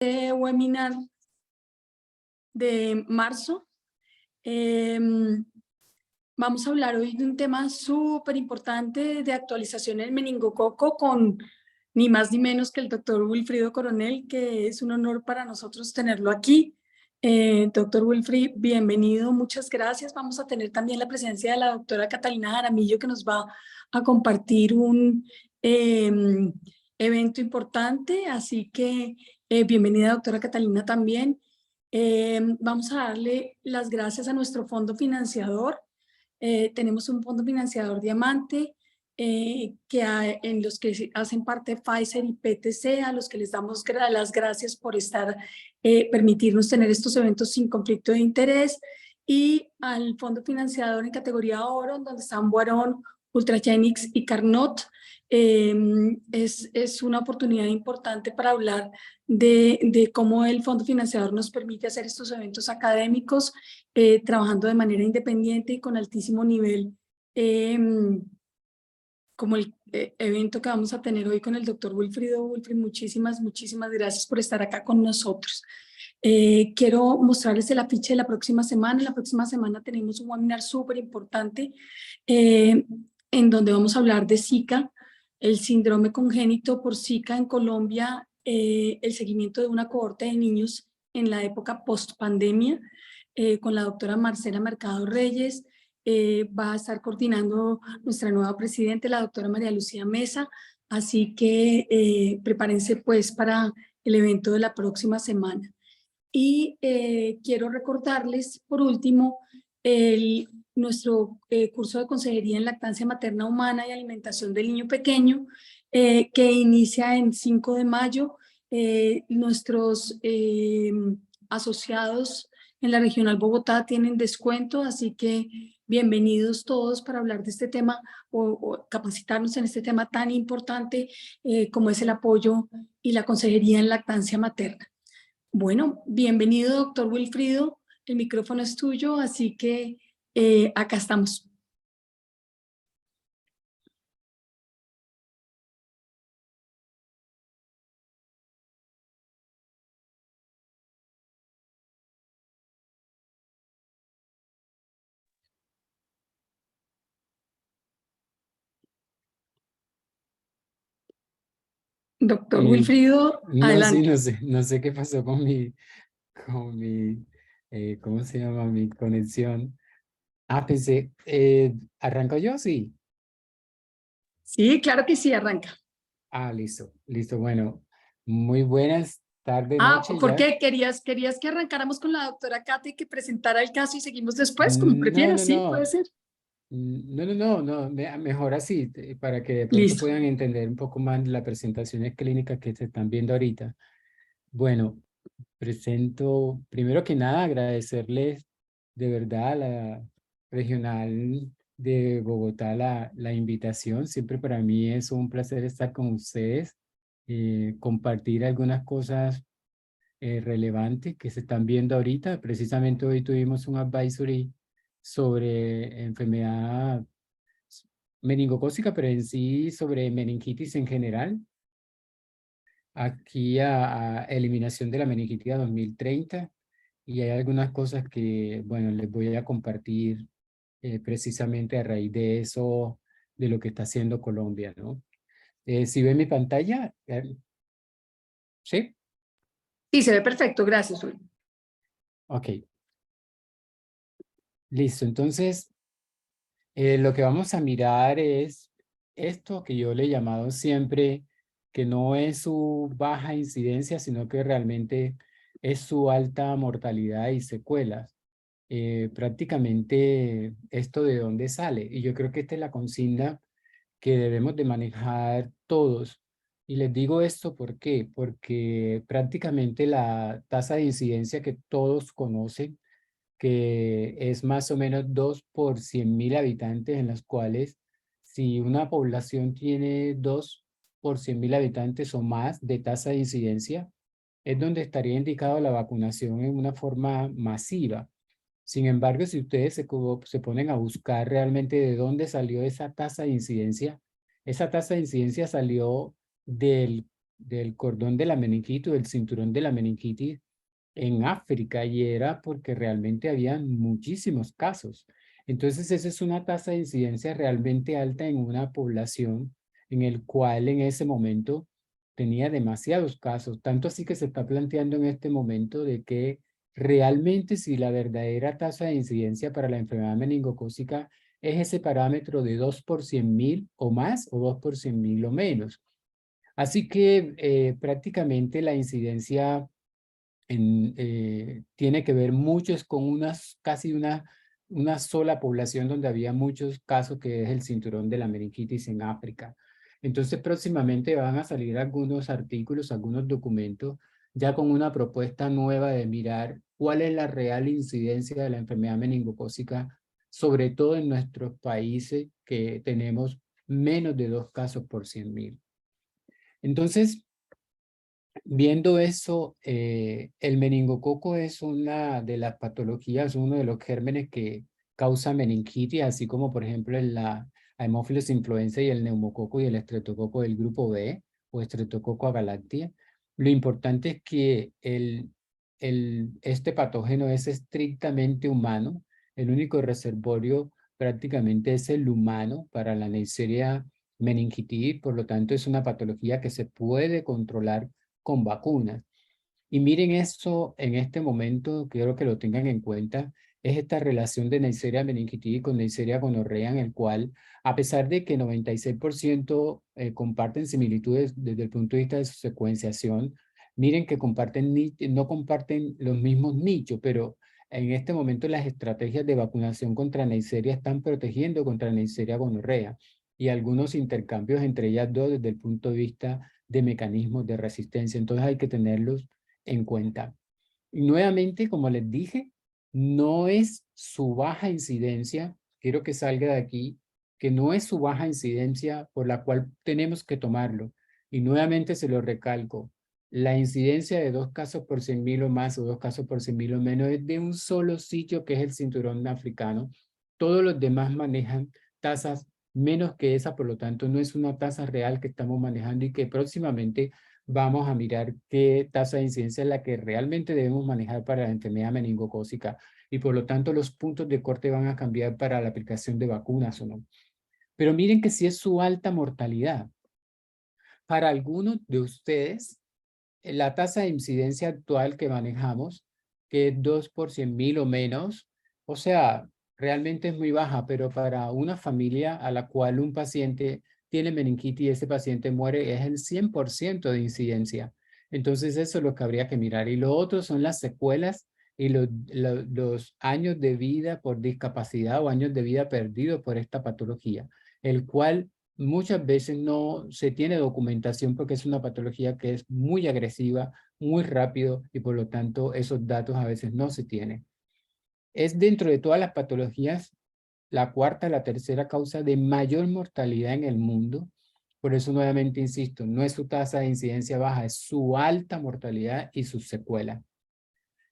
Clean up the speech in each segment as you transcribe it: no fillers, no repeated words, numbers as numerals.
Webinar de marzo. Vamos a hablar hoy de un tema súper importante de actualización del meningococo con ni más ni menos que el doctor Wilfrido Coronel, que es un honor para nosotros tenerlo aquí. Doctor Wilfrido, bienvenido, muchas gracias. Vamos a tener también la presencia de la doctora Catalina Jaramillo, que nos va a compartir un evento importante, así que bienvenida doctora Catalina también. Vamos a darle las gracias a nuestro fondo financiador. Tenemos un fondo financiador Diamante en los que hacen parte Pfizer y PTC, a los que les damos las gracias por permitirnos tener estos eventos sin conflicto de interés, y al fondo financiador en categoría oro, donde están Boarón, Ultragenyx y Carnot. Es una oportunidad importante para hablar de cómo el fondo financiador nos permite hacer estos eventos académicos trabajando de manera independiente y con altísimo nivel, como el evento que vamos a tener hoy con el doctor Wilfrido. Wilfrido, muchísimas gracias por estar acá con nosotros. Quiero mostrarles el afiche de la próxima semana. La próxima semana tenemos un webinar súper importante en donde vamos a hablar de Zika, el síndrome congénito por Zika en Colombia, el seguimiento de una cohorte de niños en la época post-pandemia, con la doctora Marcela Mercado Reyes. Va a estar coordinando nuestra nueva presidenta, la doctora María Lucía Mesa, así que prepárense pues para el evento de la próxima semana. Y quiero recordarles, por último, nuestro curso de consejería en lactancia materna humana y alimentación del niño pequeño, que inicia en 5 de mayo. Nuestros asociados en la Regional Bogotá tienen descuento, así que bienvenidos todos para hablar de este tema o capacitarnos en este tema tan importante como es el apoyo y la consejería en lactancia materna. Bueno, bienvenido, doctor Wilfrido. El micrófono es tuyo, así que acá estamos. Doctor Wilfrido, No, sí, adelante. no sé qué pasó con mi, ¿cómo se llama? Mi conexión. Pensé, ¿arranco yo? Sí. Sí, claro que sí, arranca. Listo, listo. Bueno, muy buenas tardes, noches ¿Por ya. qué? ¿Querías que arrancáramos con la doctora Katy, que presentara el caso y seguimos después, como No, prefieras? no, Sí, puede no. ser. No, mejor así, para que de pronto Listo. puedan entender un poco más las presentaciones clínicas que se están viendo ahorita. Bueno, presento, primero que nada, agradecerles de verdad a la Regional de Bogotá la invitación. Siempre para mí es un placer estar con ustedes, compartir algunas cosas relevantes que se están viendo ahorita. Precisamente hoy tuvimos un advisory sobre enfermedad meningocócica, pero en sí sobre meningitis en general. Aquí a eliminación de la meningitis a 2030, y hay algunas cosas que, bueno, les voy a compartir precisamente a raíz de eso, de lo que está haciendo Colombia, ¿no? Si ven mi pantalla, ¿sí? Sí, se ve perfecto, gracias, Will. Ok, listo. Entonces, lo que vamos a mirar es esto que yo le he llamado siempre, que no es su baja incidencia, sino que realmente es su alta mortalidad y secuelas. Prácticamente esto de dónde sale. Y yo creo que esta es la consigna que debemos de manejar todos. Y les digo esto, ¿por qué? Porque prácticamente la tasa de incidencia que todos conocen, que es más o menos 2 por 100.000 habitantes, en las cuales si una población tiene 2 por 100.000 habitantes o más de tasa de incidencia, es donde estaría indicado la vacunación en una forma masiva. Sin embargo, si ustedes se ponen a buscar realmente de dónde salió esa tasa de incidencia salió del del cordón de la meningitis, del cinturón de la meningitis en África, y era porque realmente había muchísimos casos. Entonces, esa es una tasa de incidencia realmente alta en una población en el cual en ese momento tenía demasiados casos, tanto así que se está planteando en este momento de que realmente si la verdadera tasa de incidencia para la enfermedad meningocócica es ese parámetro de 2 por 100.000 o más, o 2 por 100.000 o menos. Así que prácticamente la incidencia tiene que ver mucho es con casi una sola población donde había muchos casos, que es el cinturón de la meningitis en África. Entonces próximamente van a salir algunos artículos, algunos documentos, ya con una propuesta nueva de mirar cuál es la real incidencia de la enfermedad meningocócica, sobre todo en nuestros países que tenemos menos de 2 casos por 100.000. Entonces, viendo eso, el meningococo es una de las patologías, uno de los gérmenes que causa meningitis, así como por ejemplo la Haemophilus influenzae y el neumococo y el estreptococo del grupo B o estreptococo agalactia. Lo importante es que este patógeno es estrictamente humano. El único reservorio prácticamente es el humano para la Neisseria meningitidis, por lo tanto es una patología que se puede controlar con vacunas. Y miren esto en este momento, quiero que lo tengan en cuenta, es esta relación de Neisseria meningitidis con Neisseria gonorrea, en el cual, a pesar de que 96% comparten similitudes desde el punto de vista de su secuenciación, miren que no comparten los mismos nichos, pero en este momento las estrategias de vacunación contra Neisseria están protegiendo contra Neisseria gonorrea, y algunos intercambios entre ellas dos desde el punto de vista de mecanismos de resistencia. Entonces hay que tenerlos en cuenta. Y nuevamente, como les dije, no es su baja incidencia, quiero que salga de aquí, que no es su baja incidencia por la cual tenemos que tomarlo. Y nuevamente se lo recalco, la incidencia de 2 casos por 100.000 o más, o 2 casos por 100.000 o menos, es de un solo sitio, que es el cinturón africano. Todos los demás manejan tasas menos que esa, por lo tanto no es una tasa real que estamos manejando, y que próximamente vamos a mirar qué tasa de incidencia es la que realmente debemos manejar para la enfermedad meningocócica, y por lo tanto los puntos de corte van a cambiar para la aplicación de vacunas o no. Pero miren que si es su alta mortalidad. Para algunos de ustedes, la tasa de incidencia actual que manejamos, que es 2 por 100.000 o menos, o sea, realmente es muy baja, pero para una familia a la cual un paciente tiene meningitis y ese paciente muere, es el 100% de incidencia. Entonces eso es lo que habría que mirar. Y lo otro son las secuelas y los años de vida por discapacidad o años de vida perdidos por esta patología, el cual muchas veces no se tiene documentación porque es una patología que es muy agresiva, muy rápido, y por lo tanto esos datos a veces no se tienen. Es dentro de todas las patologías la cuarta, la tercera causa de mayor mortalidad en el mundo. Por eso nuevamente insisto, no es su tasa de incidencia baja, es su alta mortalidad y sus secuelas.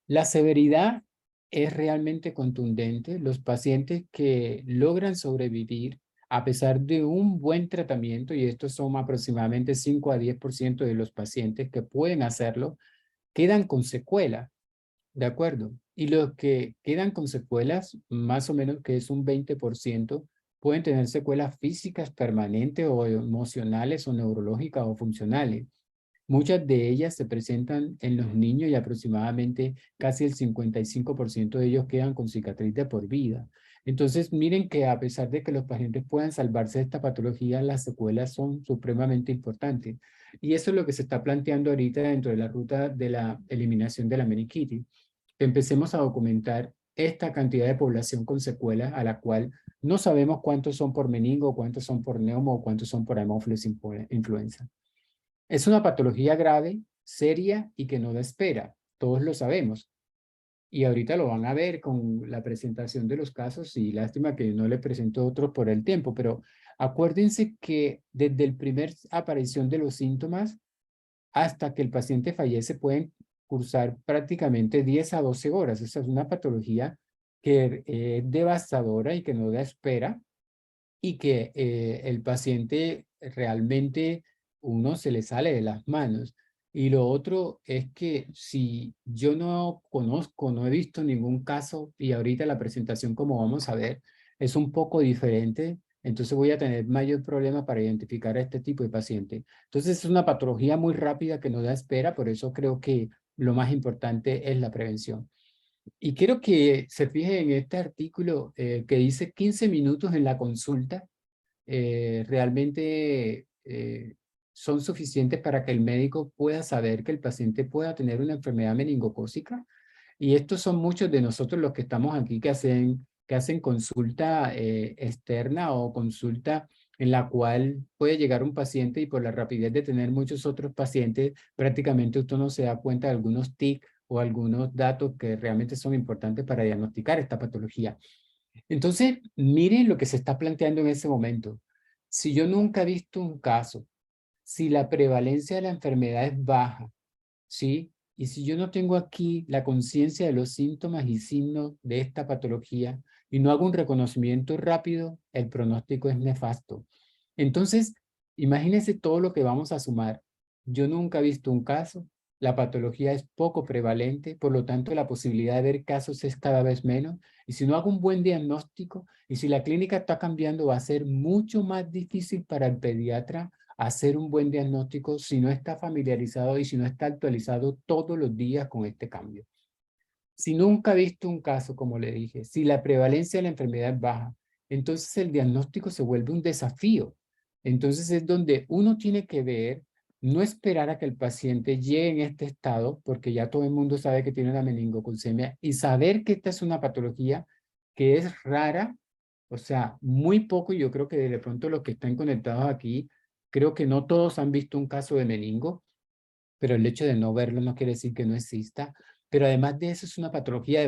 La severidad es realmente contundente. Los pacientes que logran sobrevivir a pesar de un buen tratamiento, y estos son aproximadamente 5 a 10% de los pacientes que pueden hacerlo, quedan con secuelas, ¿de acuerdo? Y los que quedan con secuelas, más o menos que es un 20%, pueden tener secuelas físicas permanentes o emocionales o neurológicas o funcionales. Muchas de ellas se presentan en los niños, y aproximadamente casi el 55% de ellos quedan con cicatriz de por vida. Entonces, miren que a pesar de que los pacientes puedan salvarse de esta patología, las secuelas son supremamente importantes. Y eso es lo que se está planteando ahorita dentro de la ruta de la eliminación de la meningitis. Que empecemos a documentar esta cantidad de población con secuelas, a la cual no sabemos cuántos son por meningo, cuántos son por neumo, o cuántos son por Haemophilus influenza. Es una patología grave, seria y que no da espera. Todos lo sabemos. Y ahorita lo van a ver con la presentación de los casos, y lástima que no le presento otros por el tiempo, pero acuérdense que desde el primer aparición de los síntomas hasta que el paciente fallece pueden cursar prácticamente 10 a 12 horas. Esa es una patología que es devastadora y que no da espera, y que el paciente realmente uno se le sale de las manos. Y lo otro es que si yo no conozco, no he visto ningún caso, y ahorita la presentación, como vamos a ver, es un poco diferente, entonces voy a tener mayor problema para identificar a este tipo de paciente. Entonces es una patología muy rápida que no da espera, por eso creo que lo más importante es la prevención. Y quiero que se fije en este artículo que dice 15 minutos en la consulta, realmente son suficientes para que el médico pueda saber que el paciente pueda tener una enfermedad meningocócica. Y estos son muchos de nosotros los que estamos aquí que hacen consulta externa o consulta en la cual puede llegar un paciente y por la rapidez de tener muchos otros pacientes, prácticamente usted no se da cuenta de algunos tics o algunos datos que realmente son importantes para diagnosticar esta patología. Entonces, miren lo que se está planteando en ese momento. Si yo nunca he visto un caso, si la prevalencia de la enfermedad es baja, ¿sí? Y si yo no tengo aquí la conciencia de los síntomas y signos de esta patología y no hago un reconocimiento rápido, el pronóstico es nefasto. Entonces, imagínense todo lo que vamos a sumar. Yo nunca he visto un caso, la patología es poco prevalente, por lo tanto la posibilidad de ver casos es cada vez menos. Y si no hago un buen diagnóstico y si la clínica está cambiando, va a ser mucho más difícil para el pediatra hacer un buen diagnóstico si no está familiarizado y si no está actualizado todos los días con este cambio. Si nunca ha visto un caso, como le dije, si la prevalencia de la enfermedad es baja, entonces el diagnóstico se vuelve un desafío. Entonces es donde uno tiene que ver, no esperar a que el paciente llegue en este estado, porque ya todo el mundo sabe que tiene una meningocalcemia, y saber que esta es una patología que es rara, o sea, muy poco, y yo creo que de pronto los que están conectados aquí, creo que no todos han visto un caso de meningo, pero el hecho de no verlo no quiere decir que no exista. Pero además de eso es una patología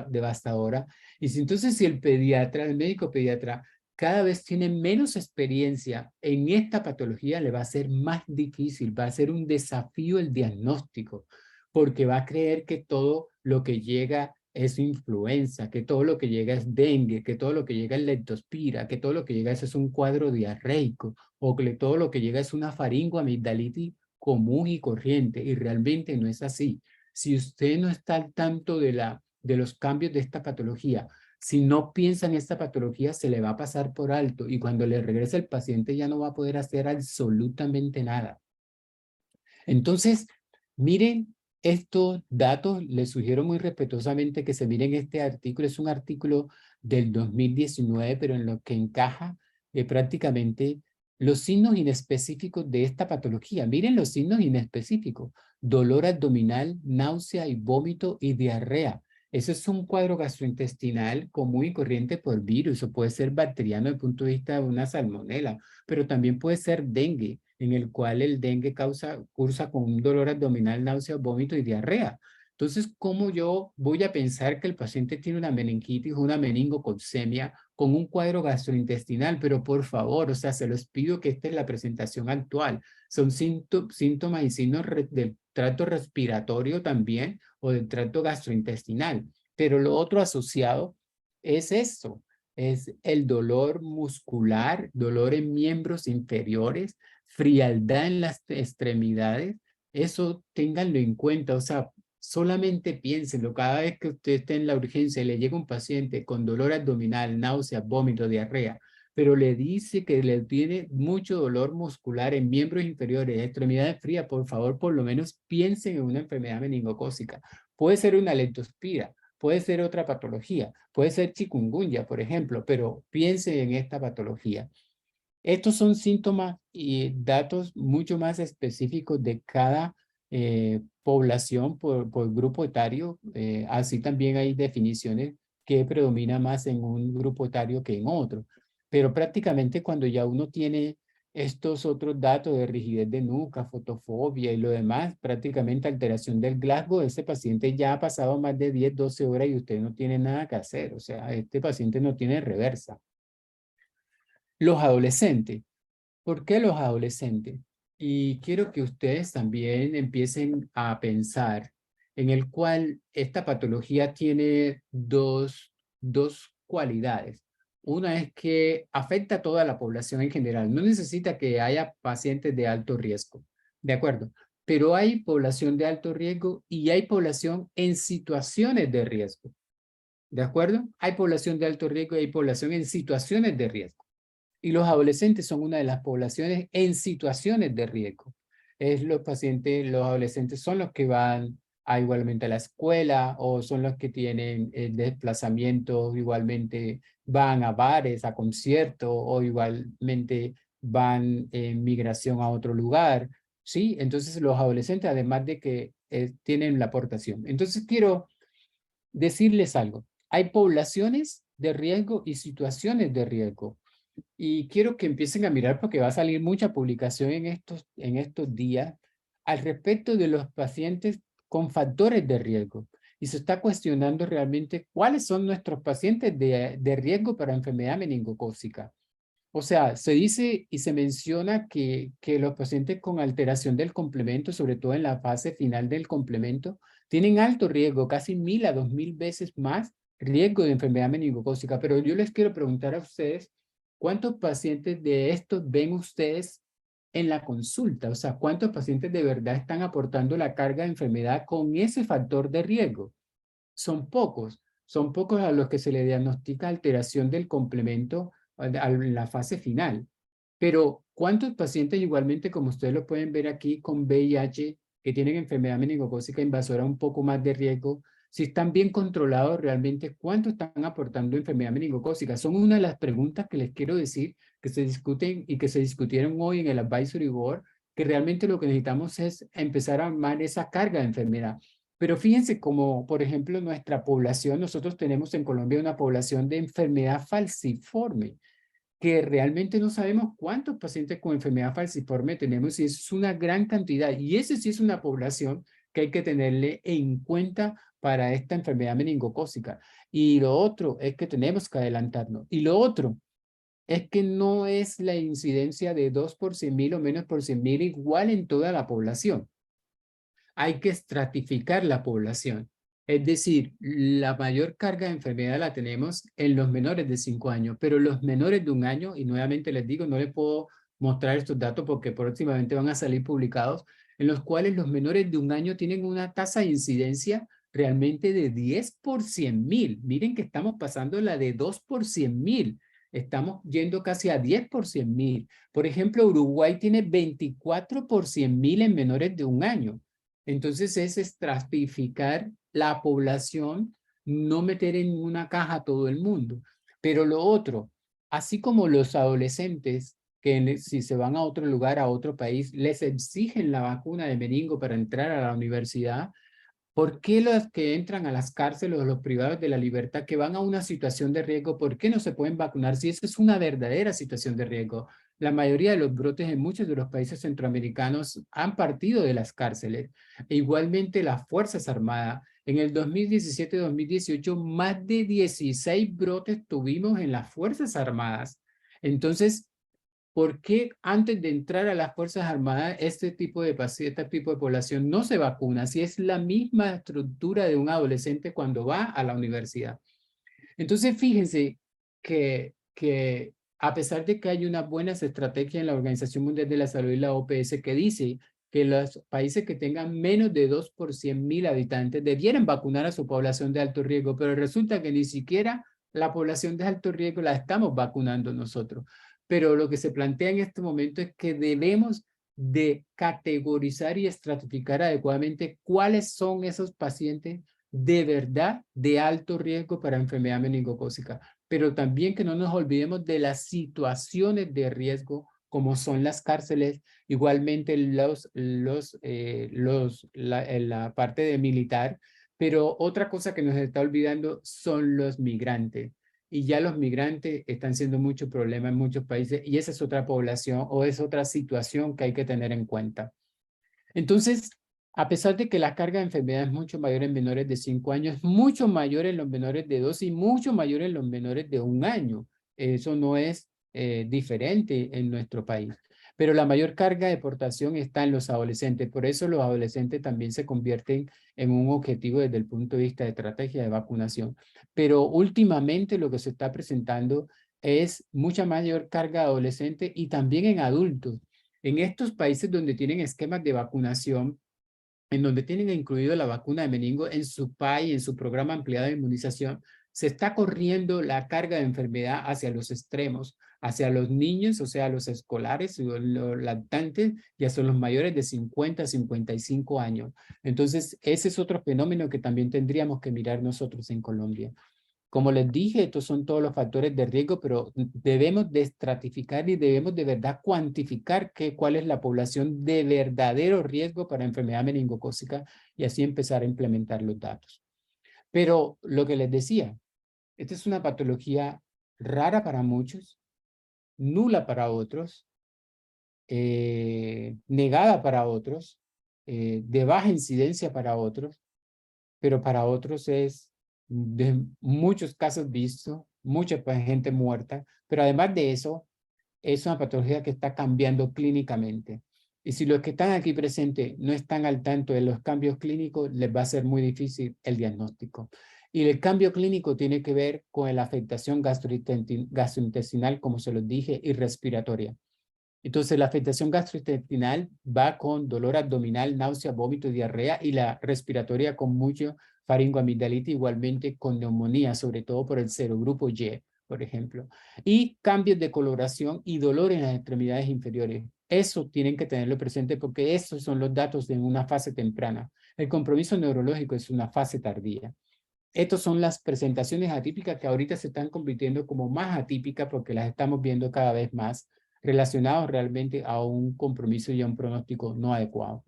devastadora. Y si entonces si el pediatra, el médico pediatra, cada vez tiene menos experiencia en esta patología, le va a ser más difícil, va a ser un desafío el diagnóstico, porque va a creer que todo lo que llega es influenza, que todo lo que llega es dengue, que todo lo que llega es leptospira, que todo lo que llega es un cuadro diarreico, o que todo lo que llega es una faringoamigdalitis común y corriente, y realmente no es así. Si usted no está al tanto de los cambios de esta patología, si no piensa en esta patología, se le va a pasar por alto y cuando le regrese el paciente ya no va a poder hacer absolutamente nada. Entonces, miren estos datos, les sugiero muy respetuosamente que se miren este artículo, es un artículo del 2019, pero en lo que encaja prácticamente los signos inespecíficos de esta patología. Miren los signos inespecíficos: dolor abdominal, náusea y vómito y diarrea. Eso es un cuadro gastrointestinal común y corriente por virus, o puede ser bacteriano desde el punto de vista de una salmonela, pero también puede ser dengue, en el cual el dengue cursa con un dolor abdominal, náusea, vómito y diarrea. Entonces, ¿cómo yo voy a pensar que el paciente tiene una meningitis o una meningococemia con un cuadro gastrointestinal? Pero por favor, o sea, se los pido que esta es la presentación actual. Son síntomas y signos del tracto respiratorio también o del tracto gastrointestinal. Pero lo otro asociado es esto, es el dolor muscular, dolor en miembros inferiores, frialdad en las extremidades. Eso ténganlo en cuenta, o sea, solamente piénsenlo. Cada vez que usted esté en la urgencia y le llega un paciente con dolor abdominal, náuseas, vómito, diarrea, pero le dice que le tiene mucho dolor muscular en miembros inferiores, extremidades frías, por favor, por lo menos piensen en una enfermedad meningocócica. Puede ser una leptospira, puede ser otra patología, puede ser chikungunya, por ejemplo, pero piensen en esta patología. Estos son síntomas y datos mucho más específicos de cada población por grupo etario. Así también hay definiciones que predomina más en un grupo etario que en otro. Pero prácticamente cuando ya uno tiene estos otros datos de rigidez de nuca, fotofobia y lo demás, prácticamente alteración del Glasgow, ese paciente ya ha pasado más de 10, 12 horas y usted no tiene nada que hacer. O sea, este paciente no tiene reversa. Los adolescentes. ¿Por qué los adolescentes? Y quiero que ustedes también empiecen a pensar en el cual esta patología tiene dos cualidades. Una es que afecta a toda la población en general. No necesita que haya pacientes de alto riesgo, ¿de acuerdo? Pero hay población de alto riesgo y hay población en situaciones de riesgo, ¿de acuerdo? Hay población de alto riesgo y hay población en situaciones de riesgo. Y los adolescentes son una de las poblaciones en situaciones de riesgo. Es los pacientes, los adolescentes son los que van igualmente a la escuela o son los que tienen desplazamientos, igualmente van a bares, a conciertos o igualmente van en migración a otro lugar. ¿Sí? Entonces los adolescentes, además de que tienen la aportación. Entonces quiero decirles algo. Hay poblaciones de riesgo y situaciones de riesgo. Y quiero que empiecen a mirar porque va a salir mucha publicación en estos días al respecto de los pacientes con factores de riesgo. Y se está cuestionando realmente cuáles son nuestros pacientes de riesgo para enfermedad meningocócica. O sea, se dice y se menciona que los pacientes con alteración del complemento, sobre todo en la fase final del complemento, tienen alto riesgo, casi 1000 a 2000 veces más riesgo de enfermedad meningocócica. Pero yo les quiero preguntar a ustedes, ¿cuántos pacientes de estos ven ustedes en la consulta? O sea, ¿cuántos pacientes de verdad están aportando la carga de enfermedad con ese factor de riesgo? Son pocos a los que se le diagnostica alteración del complemento en la fase final. Pero, ¿cuántos pacientes igualmente, como ustedes lo pueden ver aquí, con VIH, que tienen enfermedad meningocócica invasora un poco más de riesgo, si están bien controlados realmente, cuánto están aportando enfermedad meningocócica? Son una de las preguntas que les quiero decir que se discuten y que se discutieron hoy en el Advisory Board, que realmente lo que necesitamos es empezar a armar esa carga de enfermedad. Pero fíjense como, por ejemplo, nuestra población, nosotros tenemos en Colombia una población de enfermedad falciforme, que realmente no sabemos cuántos pacientes con enfermedad falciforme tenemos y eso es una gran cantidad. Y ese sí es una población que hay que tenerle en cuenta para esta enfermedad meningocócica. Y lo otro es que tenemos que adelantarnos. Y lo otro es que no es la incidencia de 2 por 100.000 o menos por 100.000 igual en toda la población. Hay que estratificar la población. Es decir, la mayor carga de enfermedad la tenemos en los menores de 5 años, pero los menores de 1 año, y nuevamente les digo, no les puedo mostrar estos datos porque próximamente van a salir publicados, en los cuales los menores de 1 año tienen una tasa de incidencia realmente de 10 por 100.000. Miren que estamos pasando la de 2 por 100.000. Estamos yendo casi a 10 por 100.000. Por ejemplo, Uruguay tiene 24 por 100.000 en menores de 1 año. Entonces es estratificar la población, no meter en una caja a todo el mundo. Pero lo otro, así como los adolescentes que si se van a otro lugar, a otro país, les exigen la vacuna de meningo para entrar a la universidad, ¿por qué los que entran a las cárceles o los privados de la libertad que van a una situación de riesgo, por qué no se pueden vacunar si esa es una verdadera situación de riesgo? La mayoría de los brotes en muchos de los países centroamericanos han partido de las cárceles. E igualmente las Fuerzas Armadas. En el 2017-2018, más de 16 brotes tuvimos en las Fuerzas Armadas. Entonces, ¿por qué antes de entrar a las Fuerzas Armadas este tipo de población no se vacuna si es la misma estructura de un adolescente cuando va a la universidad? Entonces, fíjense que a pesar de que hay unas buenas estrategias en la Organización Mundial de la Salud y la OPS que dice que los países que tengan menos de 2 por 100.000 habitantes debieran vacunar a su población de alto riesgo, pero resulta que ni siquiera la población de alto riesgo la estamos vacunando nosotros. Pero lo que se plantea en este momento es que debemos de categorizar y estratificar adecuadamente cuáles son esos pacientes de verdad de alto riesgo para enfermedad meningocócica, pero también que no nos olvidemos de las situaciones de riesgo como son las cárceles, igualmente la parte de militar, pero otra cosa que nos está olvidando son los migrantes. Y ya los migrantes están siendo mucho problema en muchos países y esa es otra población o es otra situación que hay que tener en cuenta. Entonces, a pesar de que la carga de enfermedad es mucho mayor en menores de 5 años, es mucho mayor en los menores de 2 y mucho mayor en los menores de 1 año. Eso no es diferente en nuestro país. Pero la mayor carga de deportación está en los adolescentes. Por eso los adolescentes también se convierten en un objetivo desde el punto de vista de estrategia de vacunación. Pero últimamente lo que se está presentando es mucha mayor carga de adolescentes y también en adultos. En estos países donde tienen esquemas de vacunación, en donde tienen incluido la vacuna de meningo en su país, en su programa ampliado de inmunización, se está corriendo la carga de enfermedad hacia los extremos, hacia los niños, o sea, los escolares, los lactantes, y hacia los mayores de 50 a 55 años. Entonces, ese es otro fenómeno que también tendríamos que mirar nosotros en Colombia. Como les dije, estos son todos los factores de riesgo, pero debemos de estratificar y debemos de verdad cuantificar cuál es la población de verdadero riesgo para enfermedad meningocócica y así empezar a implementar los datos. Pero lo que les decía, esta es una patología rara para muchos, nula para otros, negada para otros, de baja incidencia para otros, pero para otros es de muchos casos visto, mucha gente muerta, pero además de eso, es una patología que está cambiando clínicamente. Y si los que están aquí presentes no están al tanto de los cambios clínicos, les va a ser muy difícil el diagnóstico. Y el cambio clínico tiene que ver con la afectación gastrointestinal, como se los dije, y respiratoria. Entonces, la afectación gastrointestinal va con dolor abdominal, náusea, vómito y diarrea, y la respiratoria con mucho faringoamigdalitis, igualmente con neumonía, sobre todo por el serogrupo Y, por ejemplo. Y cambios de coloración y dolor en las extremidades inferiores. Eso tienen que tenerlo presente porque estos son los datos de una fase temprana. El compromiso neurológico es una fase tardía. Estas son las presentaciones atípicas que ahorita se están convirtiendo como más atípicas porque las estamos viendo cada vez más relacionados realmente a un compromiso y a un pronóstico no adecuado.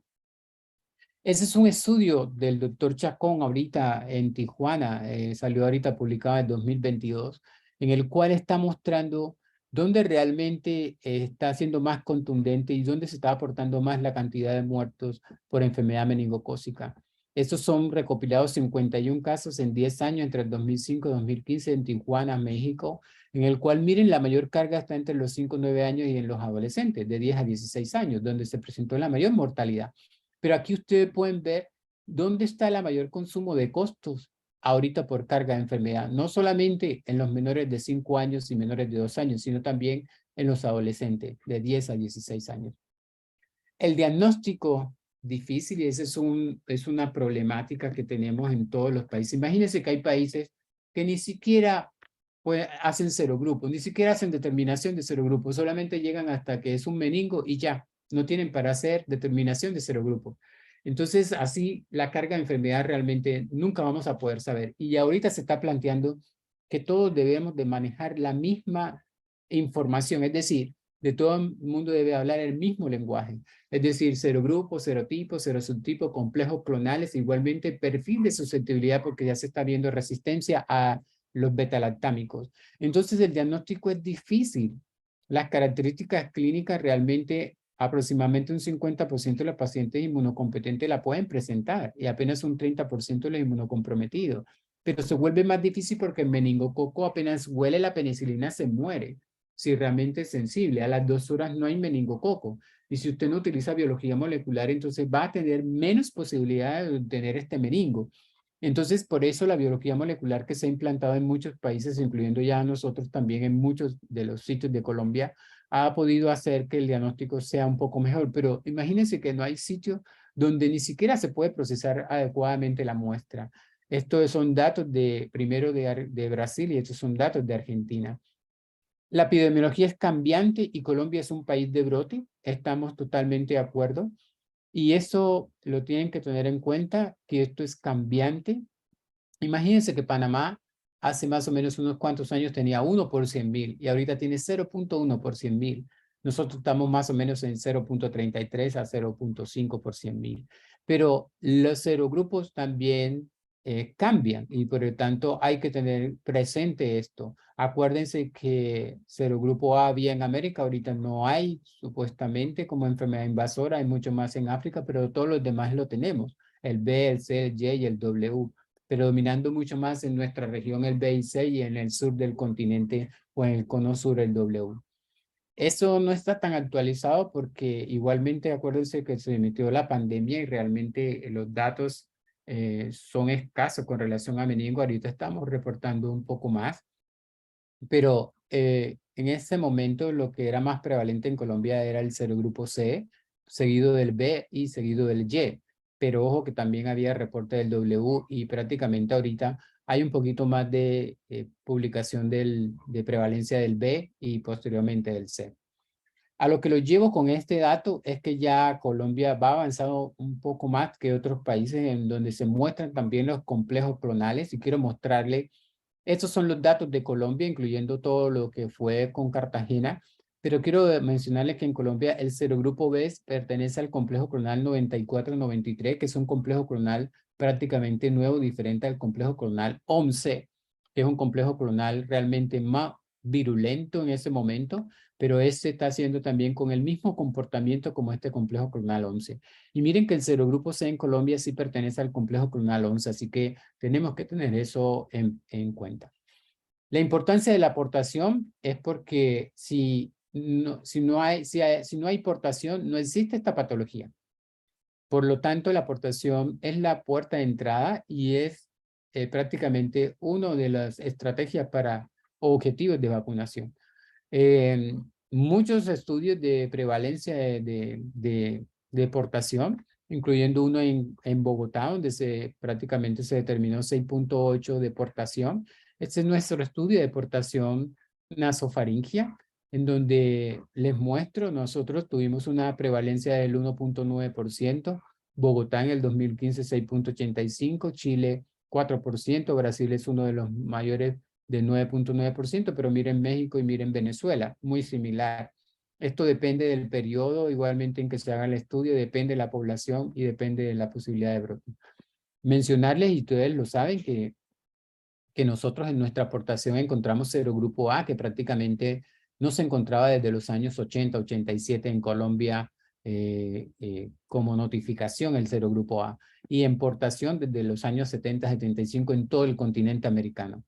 Ese es un estudio del doctor Chacón ahorita en Tijuana, salió ahorita publicado en 2022, en el cual está mostrando dónde realmente está siendo más contundente y dónde se está aportando más la cantidad de muertos por enfermedad meningocócica. Estos son recopilados 51 casos en 10 años, entre el 2005 y 2015 en Tijuana, México, en el cual, miren, la mayor carga está entre los 5 y 9 años y en los adolescentes, de 10 a 16 años, donde se presentó la mayor mortalidad. Pero aquí ustedes pueden ver dónde está el mayor consumo de costos ahorita por carga de enfermedad, no solamente en los menores de 5 años y menores de 2 años, sino también en los adolescentes de 10 a 16 años. El diagnóstico difícil, y esa es una problemática que tenemos en todos los países. Imagínense que hay países que ni siquiera hacen serogrupo, ni siquiera hacen determinación de serogrupo, solamente llegan hasta que es un meningo y ya, no tienen para hacer determinación de serogrupo. Entonces, así la carga de enfermedad realmente nunca vamos a poder saber. Y ahorita se está planteando que todos debemos de manejar la misma información, es decir, de todo el mundo debe hablar el mismo lenguaje, es decir, serogrupo, serotipo, serosubtipo, complejos clonales, igualmente perfil de susceptibilidad porque ya se está viendo resistencia a los betalactámicos. Entonces el diagnóstico es difícil. Las características clínicas realmente aproximadamente un 50% de los pacientes inmunocompetentes la pueden presentar y apenas un 30% de los inmunocomprometidos. Pero se vuelve más difícil porque el meningococo apenas huele la penicilina se muere. Si realmente es sensible, a las 2 horas no hay meningococo. Y si usted no utiliza biología molecular, entonces va a tener menos posibilidad de tener este meningo. Entonces, por eso la biología molecular que se ha implantado en muchos países, incluyendo ya nosotros también en muchos de los sitios de Colombia, ha podido hacer que el diagnóstico sea un poco mejor. Pero imagínense que no hay sitios donde ni siquiera se puede procesar adecuadamente la muestra. Estos son datos primero de Brasil y estos son datos de Argentina. La epidemiología es cambiante y Colombia es un país de brote. Estamos totalmente de acuerdo. Y eso lo tienen que tener en cuenta, que esto es cambiante. Imagínense que Panamá hace más o menos unos cuantos años tenía 1 por 100.000 y ahorita tiene 0.1 por 100.000. Nosotros estamos más o menos en 0.33 a 0.5 por 100.000. Pero los serogrupos también cambian y por lo tanto hay que tener presente esto. Acuérdense que serogrupo A había en América, ahorita no hay supuestamente como enfermedad invasora, hay mucho más en África, pero todos los demás lo tenemos, el B, el C, el Y y el W, pero dominando mucho más en nuestra región el B y C y en el sur del continente o en el cono sur el W. Eso no está tan actualizado porque igualmente acuérdense que se emitió la pandemia y realmente los datos son escasos con relación a meningo. Ahorita estamos reportando un poco más, pero en ese momento lo que era más prevalente en Colombia era el serogrupo C, seguido del B y seguido del Y. Pero ojo que también había reporte del W y prácticamente ahorita hay un poquito más de publicación de prevalencia del B y posteriormente del C. A lo que lo llevo con este dato es que ya Colombia va avanzando un poco más que otros países en donde se muestran también los complejos clonales y quiero mostrarle, estos son los datos de Colombia, incluyendo todo lo que fue con Cartagena, pero quiero mencionarles que en Colombia el serogrupo B pertenece al complejo clonal 94-93, que es un complejo clonal prácticamente nuevo, diferente al complejo clonal 11, que es un complejo clonal realmente más virulento en ese momento, pero este está haciendo también con el mismo comportamiento como este complejo clonal 11. Y miren que el serogrupo C en Colombia sí pertenece al complejo clonal 11, así que tenemos que tener eso en cuenta. La importancia de la aportación es porque si no hay portación, no existe esta patología. Por lo tanto, la aportación es la puerta de entrada y es prácticamente una de las estrategias para objetivos de vacunación. Muchos estudios de prevalencia de portación, incluyendo uno en Bogotá, donde prácticamente se determinó 6.8 de portación. Este es nuestro estudio de portación nasofaringia, en donde les muestro, nosotros tuvimos una prevalencia del 1.9%, Bogotá en el 2015 6.85%, Chile 4%, Brasil es uno de los mayores de 9.9%, pero miren México y miren Venezuela, muy similar. Esto depende del periodo, igualmente en que se haga el estudio, depende de la población y depende de la posibilidad de brote. Mencionarles, y ustedes lo saben, que nosotros en nuestra aportación encontramos serogrupo A, que prácticamente no se encontraba desde los años 80, 87 en Colombia como notificación el serogrupo A, y en portación desde los años 70, 75 en todo el continente americano.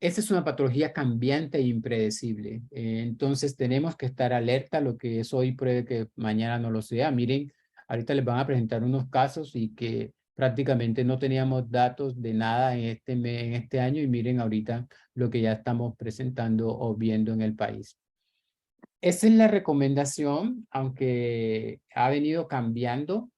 Esta es una patología cambiante e impredecible. Entonces tenemos que estar alerta. Lo que es hoy puede que mañana no lo sea. Miren, ahorita les van a presentar unos casos y que prácticamente no teníamos datos de nada en este año y miren ahorita lo que ya estamos presentando o viendo en el país. Esa es la recomendación, aunque ha venido cambiando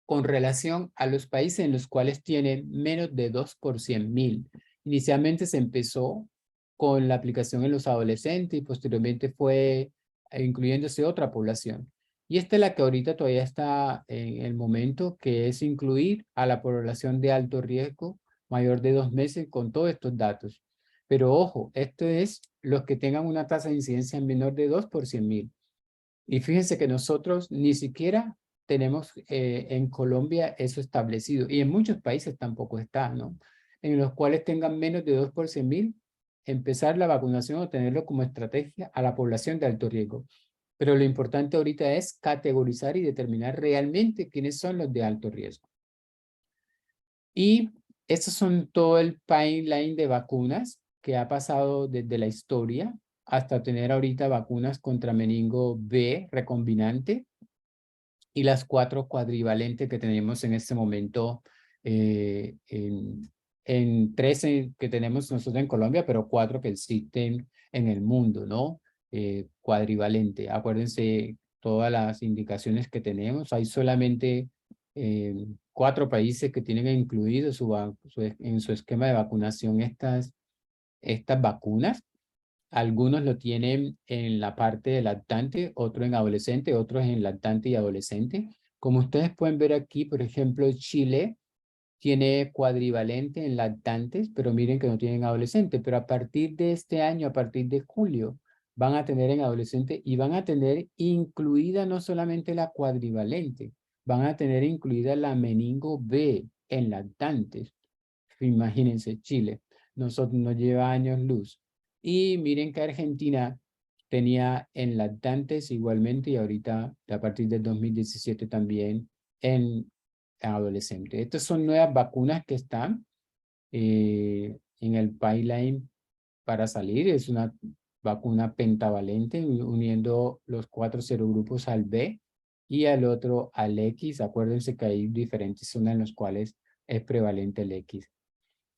con relación a los países en los cuales tienen menos de 2 por 100.000. Inicialmente se empezó con la aplicación en los adolescentes y posteriormente fue incluyéndose otra población. Y esta es la que ahorita todavía está en el momento, que es incluir a la población de alto riesgo mayor de 2 meses con todos estos datos. Pero ojo, esto es los que tengan una tasa de incidencia menor de 2 por 100.000. Y fíjense que nosotros ni siquiera tenemos en Colombia eso establecido, y en muchos países tampoco está, ¿no? En los cuales tengan menos de 2 por 100.000, empezar la vacunación o tenerlo como estrategia a la población de alto riesgo. Pero lo importante ahorita es categorizar y determinar realmente quiénes son los de alto riesgo. Y estos son todo el pipeline de vacunas que ha pasado desde la historia hasta tener ahorita vacunas contra meningo B recombinante y las 4 cuadrivalentes que tenemos en este momento en 13 que tenemos nosotros en Colombia, pero 4 que existen en el mundo, ¿no? Cuadrivalente. Acuérdense todas las indicaciones que tenemos. Hay solamente 4 países que tienen incluido en su esquema de vacunación estas vacunas. Algunos lo tienen en la parte de lactante, otro en adolescente, otros en lactante y adolescente. Como ustedes pueden ver aquí, por ejemplo, Chile tiene cuadrivalente en lactantes, pero miren que no tienen adolescente. Pero a partir de este año, a partir de julio, van a tener en adolescente y van a tener incluida no solamente la cuadrivalente, van a tener incluida la meningo B en lactantes. Imagínense, Chile, nosotros nos lleva años luz. Y miren que Argentina tenía en lactantes igualmente y ahorita a partir del 2017 también en adolescentes. Estas son nuevas vacunas que están en el pipeline para salir. Es una vacuna pentavalente uniendo los 4 serogrupos al B y al otro al X. Acuérdense que hay diferentes zonas en las cuales es prevalente el X.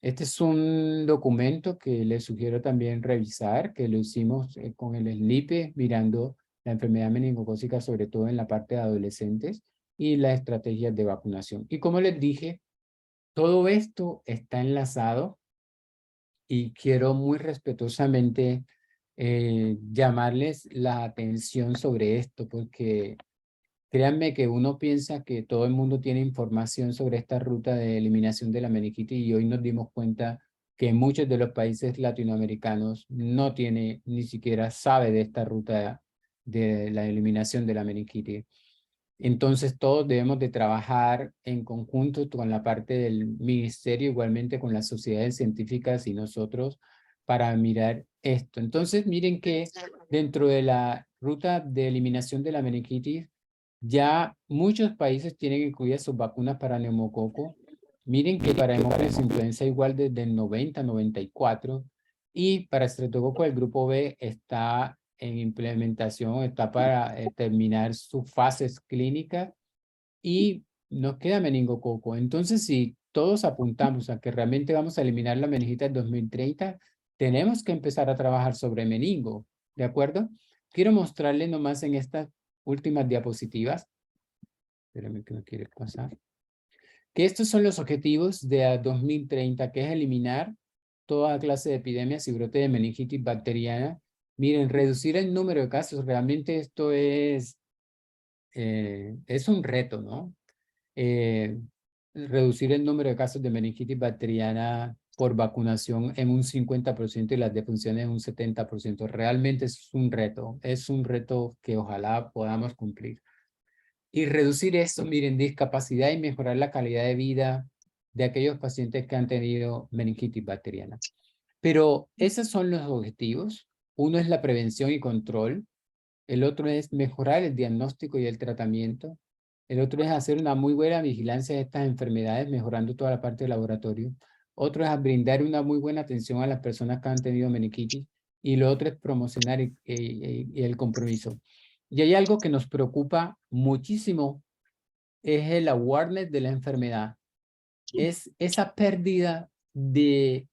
Este es un documento que les sugiero también revisar, que lo hicimos con el SNIPE, mirando la enfermedad meningocócica, sobre todo en la parte de adolescentes, y las estrategias de vacunación. Y como les dije, todo esto está enlazado y quiero muy respetuosamente llamarles la atención sobre esto, porque créanme que uno piensa que todo el mundo tiene información sobre esta ruta de eliminación de la meningitis y hoy nos dimos cuenta que muchos de los países latinoamericanos no tiene, ni siquiera sabe de esta ruta de la eliminación de la meningitis. Entonces todos debemos de trabajar en conjunto con la parte del ministerio, igualmente con las sociedades científicas y nosotros para mirar esto. Entonces miren que dentro de la ruta de eliminación de la meningitis, ya muchos países tienen incluidas sus vacunas para neumococo. Miren que para hemófilos influenza igual desde el 90, 94 y para estreptococo el grupo B está en implementación, está para terminar sus fases clínicas y nos queda meningococo. Entonces, si todos apuntamos a que realmente vamos a eliminar la meningitis en 2030, tenemos que empezar a trabajar sobre meningo, ¿de acuerdo? Quiero mostrarles nomás en estas últimas diapositivas, espérame que no quiere pasar, que estos son los objetivos de 2030, que es eliminar toda clase de epidemias y brote de meningitis bacteriana. Miren, reducir el número de casos, realmente esto es un reto, ¿no? Reducir el número de casos de meningitis bacteriana por vacunación en un 50% y las defunciones en un 70%. Realmente es un reto que ojalá podamos cumplir. Y reducir esto, miren, discapacidad y mejorar la calidad de vida de aquellos pacientes que han tenido meningitis bacteriana. Pero esos son los objetivos. Uno es la prevención y control. El otro es mejorar el diagnóstico y el tratamiento. El otro es hacer una muy buena vigilancia de estas enfermedades, mejorando toda la parte de laboratorio. Otro es brindar una muy buena atención a las personas que han tenido meningitis. Y lo otro es promocionar el compromiso. Y hay algo que nos preocupa muchísimo, es el awareness de la enfermedad. Es esa pérdida de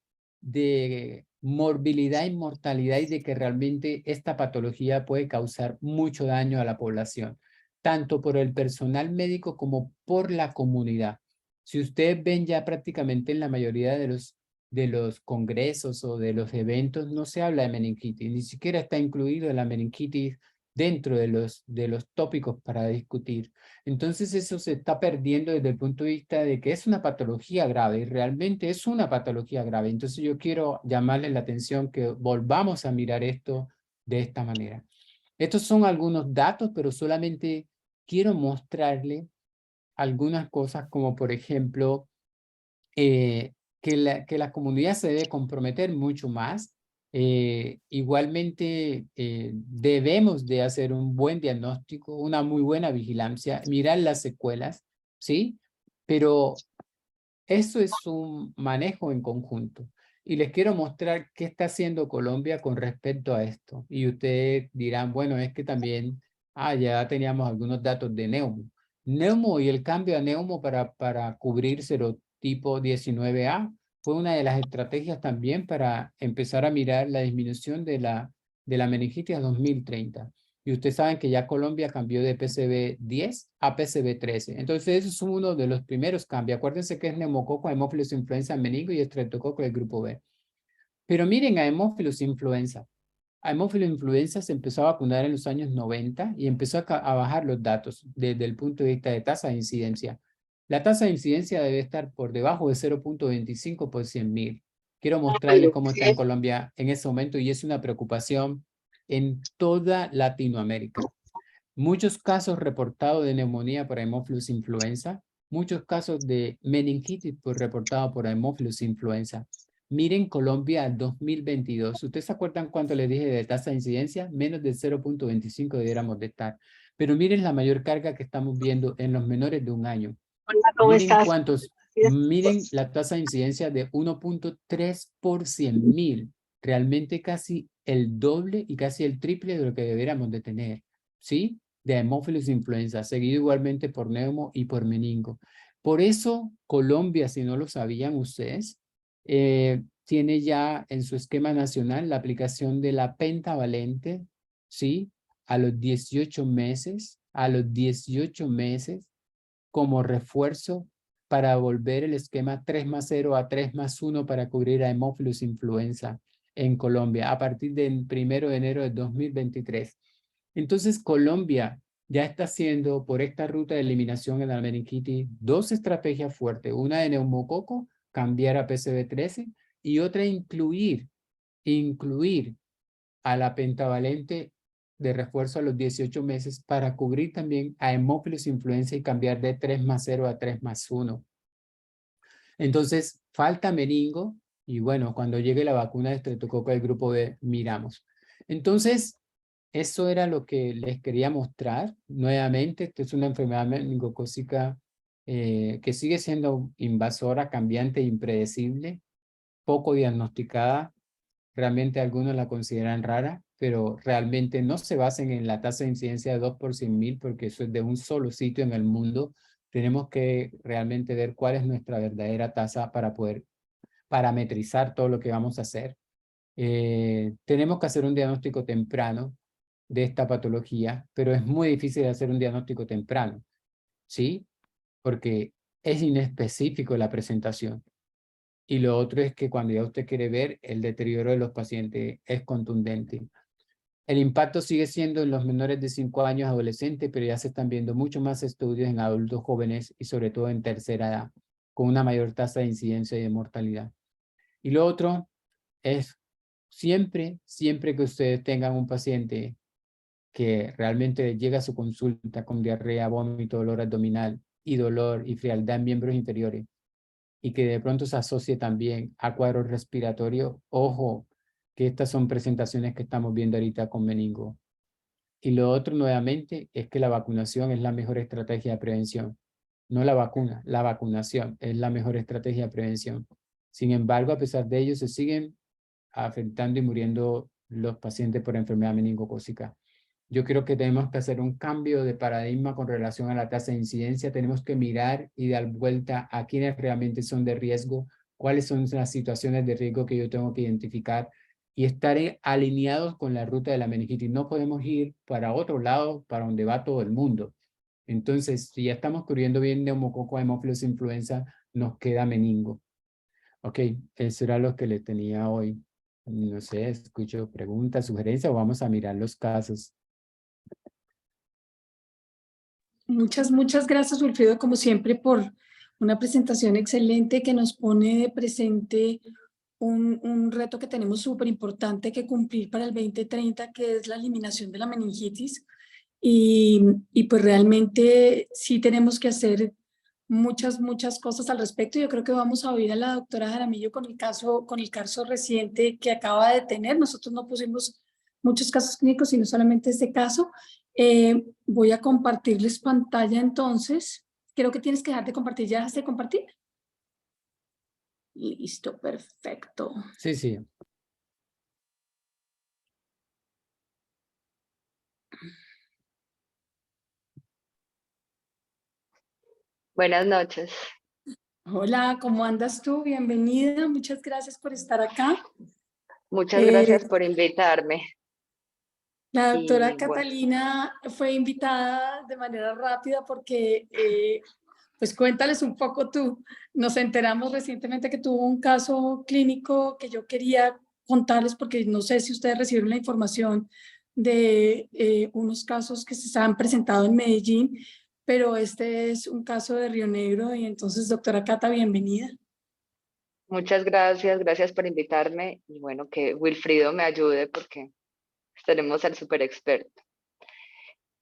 morbilidad y mortalidad y de que realmente esta patología puede causar mucho daño a la población, tanto por el personal médico como por la comunidad. Si ustedes ven ya prácticamente en la mayoría de los congresos o de los eventos, no se habla de meningitis, ni siquiera está incluido la meningitis dentro de los tópicos para discutir. Entonces eso se está perdiendo desde el punto de vista de que es una patología grave y realmente es una patología grave. Entonces yo quiero llamarles la atención que volvamos a mirar esto de esta manera. Estos son algunos datos, pero solamente quiero mostrarle algunas cosas como por ejemplo que la comunidad se debe comprometer mucho más. Igualmente, debemos de hacer un buen diagnóstico, una muy buena vigilancia, mirar las secuelas, ¿sí? Pero eso es un manejo en conjunto. Y les quiero mostrar qué está haciendo Colombia con respecto a esto. Y ustedes dirán, bueno, es que también, ya teníamos algunos datos de Neumo. Neumo y el cambio a Neumo para cubrir serotipo 19A fue una de las estrategias también para empezar a mirar la disminución de la meningitis a 2030. Y ustedes saben que ya Colombia cambió de PCB 10 a PCB 13. Entonces, eso es uno de los primeros cambios. Acuérdense que es neumococo, Haemophilus influenza, meningo y estreptococo del grupo B. Pero miren a Haemophilus influenza. Haemophilus influenza se empezó a vacunar en los años 90 y empezó a bajar los datos desde el punto de vista de tasa de incidencia. La tasa de incidencia debe estar por debajo de 0.25 por 100.000. Quiero mostrarles cómo está en Colombia en ese momento y es una preocupación en toda Latinoamérica. Muchos casos reportados de neumonía por Haemophilus influenza, muchos casos de meningitis reportados por Haemophilus influenza. Miren Colombia 2022. ¿Ustedes se acuerdan cuánto les dije de tasa de incidencia? Menos de 0.25 debiéramos de estar. Pero miren la mayor carga que estamos viendo en los menores de un año. Hola, ¿cómo Miren estás? cuántos, miren la tasa de incidencia de 1.3 por 100.000. Realmente casi el doble y casi el triple de lo que deberíamos de tener. ¿Sí? De Haemophilus influenza, seguido igualmente por neumo y por meningo. Por eso Colombia, si no lo sabían ustedes, tiene ya en su esquema nacional la aplicación de la pentavalente, ¿sí? A los 18 meses, como refuerzo para volver el esquema 3+0 a 3+1 para cubrir a Haemophilus influenza en Colombia a partir del 1 de enero de 2023. Entonces, Colombia ya está haciendo por esta ruta de eliminación en la meningitis 2 estrategias fuertes, una de neumococo, cambiar a PCV13 y otra incluir a la pentavalente de refuerzo a los 18 meses para cubrir también a Haemophilus influenza y cambiar de 3+0 a 3+1. Entonces, falta meningo y bueno, cuando llegue la vacuna de estreptococo del grupo B, miramos. Entonces, eso era lo que les quería mostrar. Nuevamente, esta es una enfermedad meningocócica que sigue siendo invasora, cambiante e impredecible, poco diagnosticada. Realmente algunos la consideran rara, pero realmente no se basen en la tasa de incidencia de 2 por 100.000, porque eso es de un solo sitio en el mundo. Tenemos que realmente ver cuál es nuestra verdadera tasa para poder parametrizar todo lo que vamos a hacer. Tenemos que hacer un diagnóstico temprano de esta patología, pero es muy difícil hacer un diagnóstico temprano, ¿sí? Porque es inespecífico la presentación. Y lo otro es que cuando ya usted quiere ver, el deterioro de los pacientes es contundente. El impacto sigue siendo en los menores de 5 años adolescentes, pero ya se están viendo mucho más estudios en adultos jóvenes y sobre todo en tercera edad, con una mayor tasa de incidencia y de mortalidad. Y lo otro es siempre que ustedes tengan un paciente que realmente llega a su consulta con diarrea, vómito, dolor abdominal y dolor y frialdad en miembros inferiores, y que de pronto se asocie también a cuadros respiratorios, ojo, que estas son presentaciones que estamos viendo ahorita con meningo. Y lo otro nuevamente es que la vacunación es la mejor estrategia de prevención. No la vacuna, la vacunación es la mejor estrategia de prevención. Sin embargo, a pesar de ello, se siguen afectando y muriendo los pacientes por enfermedad meningocócica. Yo creo que tenemos que hacer un cambio de paradigma con relación a la tasa de incidencia. Tenemos que mirar y dar vuelta a quienes realmente son de riesgo, cuáles son las situaciones de riesgo que yo tengo que identificar y estar alineados con la ruta de la meningitis. No podemos ir para otro lado, para donde va todo el mundo. Entonces, si ya estamos cubriendo bien neumococo, Haemophilus influenza, nos queda meningo. Ok, eso era lo que le tenía hoy. No sé, escucho preguntas, sugerencias o vamos a mirar los casos. Muchas gracias, Wilfredo, como siempre, por una presentación excelente que nos pone de presente un reto que tenemos súper importante que cumplir para el 2030, que es la eliminación de la meningitis. Y pues realmente sí tenemos que hacer muchas cosas al respecto. Yo creo que vamos a oír a la doctora Jaramillo con el caso reciente que acaba de tener. Nosotros no pusimos muchos casos clínicos, sino solamente este caso. Voy a compartirles pantalla entonces. Creo que tienes que dejar de compartir. ¿Ya dejaste de compartir? Listo, perfecto. Sí, sí. Buenas noches. Hola, ¿cómo andas tú? Bienvenida. Muchas gracias por estar acá. Muchas gracias por invitarme. La doctora Y bueno, Catalina fue invitada de manera rápida porque, pues cuéntales un poco tú. Nos enteramos recientemente que tuvo un caso clínico que yo quería contarles porque no sé si ustedes recibieron la información de unos casos que se han presentado en Medellín, pero este es un caso de Río Negro y entonces, doctora Cata, bienvenida. muchas gracias, gracias por invitarme. Y bueno, que Wilfrido me ayude porque tenemos al super experto.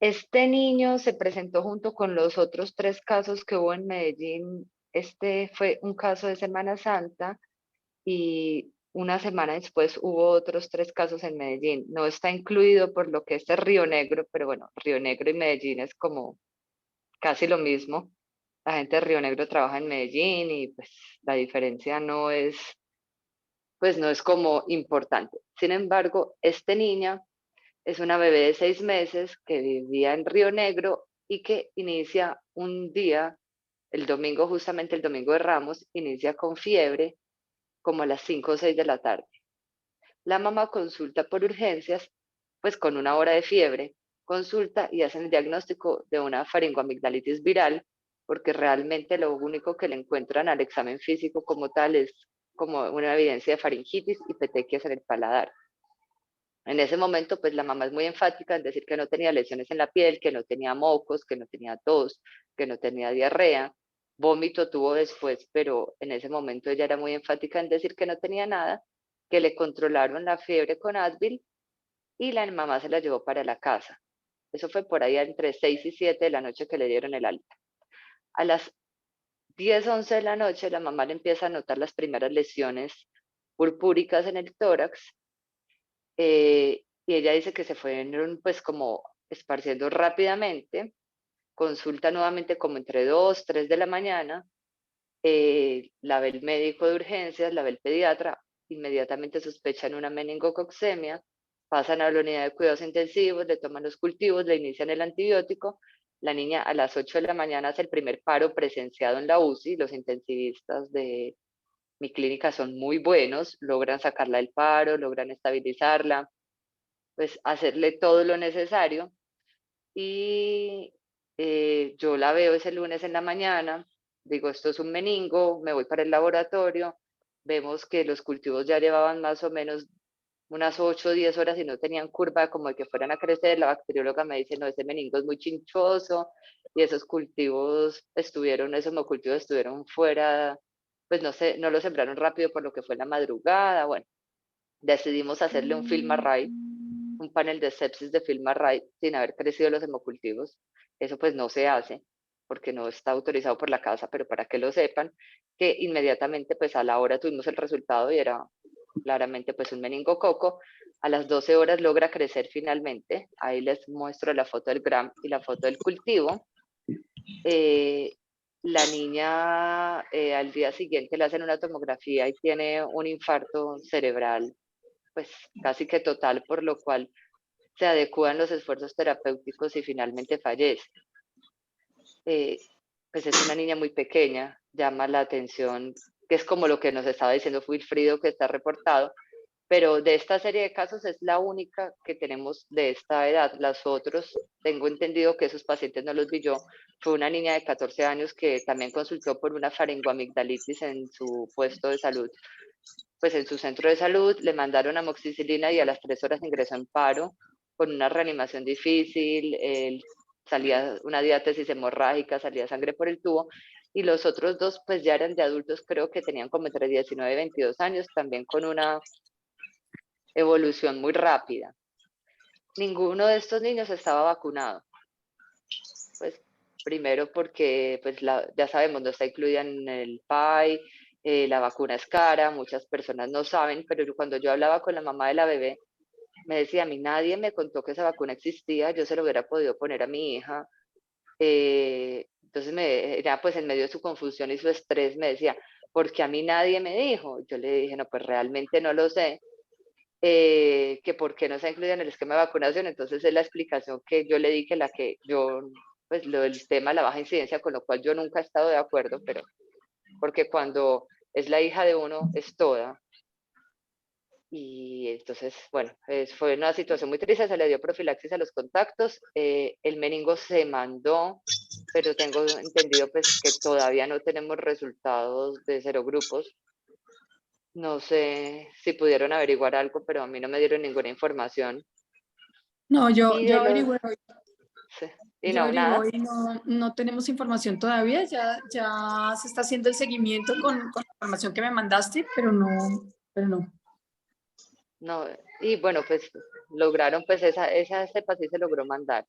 Este niño se presentó junto con los otros 3 casos que hubo en Medellín. Este fue un caso de Semana Santa y una semana después hubo otros 3 casos en Medellín. No está incluido por lo que este es Río Negro, pero bueno, Río Negro y Medellín es como casi lo mismo. La gente de Río Negro trabaja en Medellín y pues la diferencia no es, pues no es como importante. Sin embargo, este niño es una bebé de 6 meses que vivía en Río Negro y que inicia un día, el domingo, justamente el domingo de Ramos, inicia con fiebre como a las 5 o 6 de la tarde. La mamá consulta por urgencias, pues con 1 hora de fiebre, consulta y hacen el diagnóstico de una faringoamigdalitis viral, porque realmente lo único que le encuentran al examen físico como tal es como una evidencia de faringitis y petequias en el paladar. En ese momento, pues la mamá es muy enfática en decir que no tenía lesiones en la piel, que no tenía mocos, que no tenía tos, que no tenía diarrea. Vómito tuvo después, pero en ese momento ella era muy enfática en decir que no tenía nada, que le controlaron la fiebre con Advil y la mamá se la llevó para la casa. Eso fue por ahí entre 6 y 7 de la noche que le dieron el alta. A las 10, 11 de la noche la mamá le empieza a notar las primeras lesiones purpúricas en el tórax, y ella dice que se fueron pues como esparciendo rápidamente. Consulta nuevamente como entre 2, 3 de la mañana, la ve el médico de urgencias, la ve el pediatra, inmediatamente sospechan una meningococcemia, pasan a la unidad de cuidados intensivos, le toman los cultivos, le inician el antibiótico. La niña a las 8 de la mañana hace el primer paro presenciado en la UCI. Los intensivistas de mi clínica son muy buenos, logran sacarla del paro, logran estabilizarla, pues hacerle todo lo necesario. Y yo la veo ese lunes en la mañana, digo, esto es un meningo, me voy para el laboratorio, vemos que los cultivos ya llevaban más o menos unas 8 o 10 horas y no tenían curva como de que fueran a crecer. La bacterióloga me dice, no, ese meningo es muy chinchoso, y esos cultivos esos monocultivos estuvieron fuera, pues no sé, no lo sembraron rápido por lo que fue la madrugada. Bueno, decidimos hacerle un FilmArray, un panel de sepsis de FilmArray sin haber crecido los hemocultivos. Eso pues no se hace porque no está autorizado por la casa, pero para que lo sepan, que inmediatamente pues a la hora tuvimos el resultado y era claramente pues un meningococo. A las 12 horas logra crecer finalmente. Ahí les muestro la foto del gram y la foto del cultivo. La niña al día siguiente le hacen una tomografía y tiene un infarto cerebral pues casi que total, por lo cual se adecúan los esfuerzos terapéuticos y finalmente fallece. Pues es una niña muy pequeña, llama la atención, que es como lo que nos estaba diciendo Wilfrido, que está reportado, pero de esta serie de casos es la única que tenemos de esta edad. Las otros, tengo entendido que esos pacientes no los vi yo. Fue una niña de 14 años que también consultó por una faringoamigdalitis en su puesto de salud, pues en su centro de salud, le mandaron amoxicilina y a las 3 horas ingresó en paro con una reanimación difícil. Salía una diátesis hemorrágica, salía sangre por el tubo, y los otros dos pues ya eran de adultos, creo que tenían como entre 19 y 22 años, también con una evolución muy rápida. Ninguno de estos niños estaba vacunado, pues primero porque pues ya sabemos, no está incluida en el PAI, la vacuna es cara, muchas personas no saben, pero cuando yo hablaba con la mamá de la bebé, me decía, a mí nadie me contó que esa vacuna existía, yo se lo hubiera podido poner a mi hija. Entonces ya pues en medio de su confusión y su estrés me decía, ¿por qué a mí nadie me dijo? Yo le dije, no, pues realmente no lo sé, que por qué no se incluye en el esquema de vacunación. Entonces es la explicación que yo le di, que la que yo, pues lo del tema de la baja incidencia, con lo cual yo nunca he estado de acuerdo, pero porque cuando es la hija de uno es toda. Y entonces, bueno, fue una situación muy triste, se le dio profilaxis a los contactos, el meningo se mandó, pero tengo entendido pues que todavía no tenemos resultados de serogrupos. No sé si pudieron averiguar algo, pero a mí no me dieron ninguna información. No, Y yo de los... averigüé hoy. Sí, y Yo no, averiguo nada. y no tenemos información todavía, ya se está haciendo el seguimiento con la información que me mandaste, pero no. No, y bueno, pues lograron, pues esa cepa sí se logró mandar.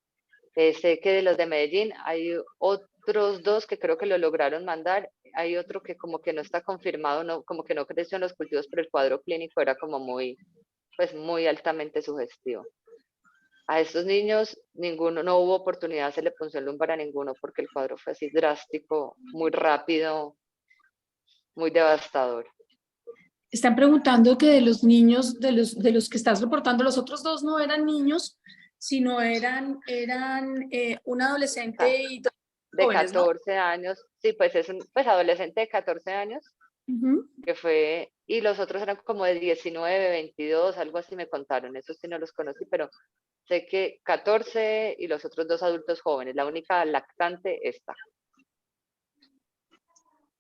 Sé que de los de Medellín hay otros dos que creo que lo lograron mandar. Hay otro que como que no está confirmado, no, como que no creció en los cultivos, pero el cuadro clínico era como muy, pues muy altamente sugestivo. A estos niños ninguno, no hubo oportunidad de hacerle punción lumbar a ninguno porque el cuadro fue así drástico, muy rápido, muy devastador. Están preguntando que de los niños, de los que estás reportando, los otros dos no eran niños, sino eran un adolescente y dos De jóvenes, ¿no? 14 años, sí, pues es un pues adolescente de 14 años, Ujú. que fue y los otros eran como de 19, 22, algo así me contaron. Esos sí no los conocí, pero sé que 14 y los otros 2 adultos jóvenes. La única lactante esta.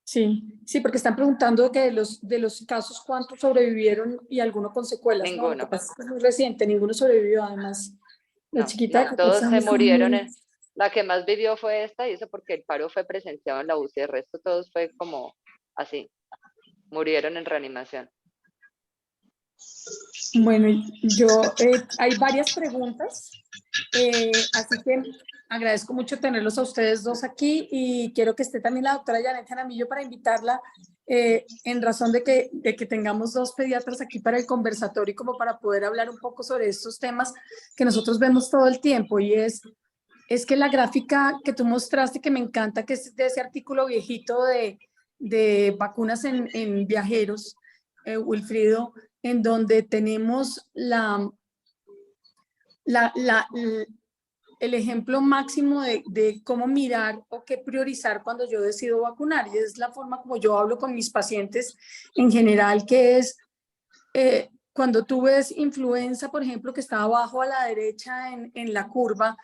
Sí, sí, porque están preguntando que de los casos cuántos sobrevivieron y alguno con secuelas, ¿no? Lo que Ninguno. pasa es que es muy reciente, ninguno sobrevivió además. La No, chiquita de no, 14 todos se años fue murieron. muy... La que más vivió fue esta, y eso porque el paro fue presenciado en la UCI. El resto todos fue como así, murieron en reanimación. Bueno, hay varias preguntas, así que agradezco mucho tenerlos a ustedes dos aquí y quiero que esté también la doctora Janet Jaramillo para invitarla en razón de que tengamos dos pediatras aquí para el conversatorio y como para poder hablar un poco sobre estos temas que nosotros vemos todo el tiempo y es que la gráfica que tú mostraste que me encanta, que es de ese artículo viejito de vacunas en viajeros, Wilfrido, en donde tenemos el ejemplo máximo de cómo mirar o qué priorizar cuando yo decido vacunar. Y es la forma como yo hablo con mis pacientes en general, que es cuando tú ves influenza, por ejemplo, que está abajo a la derecha en la curva,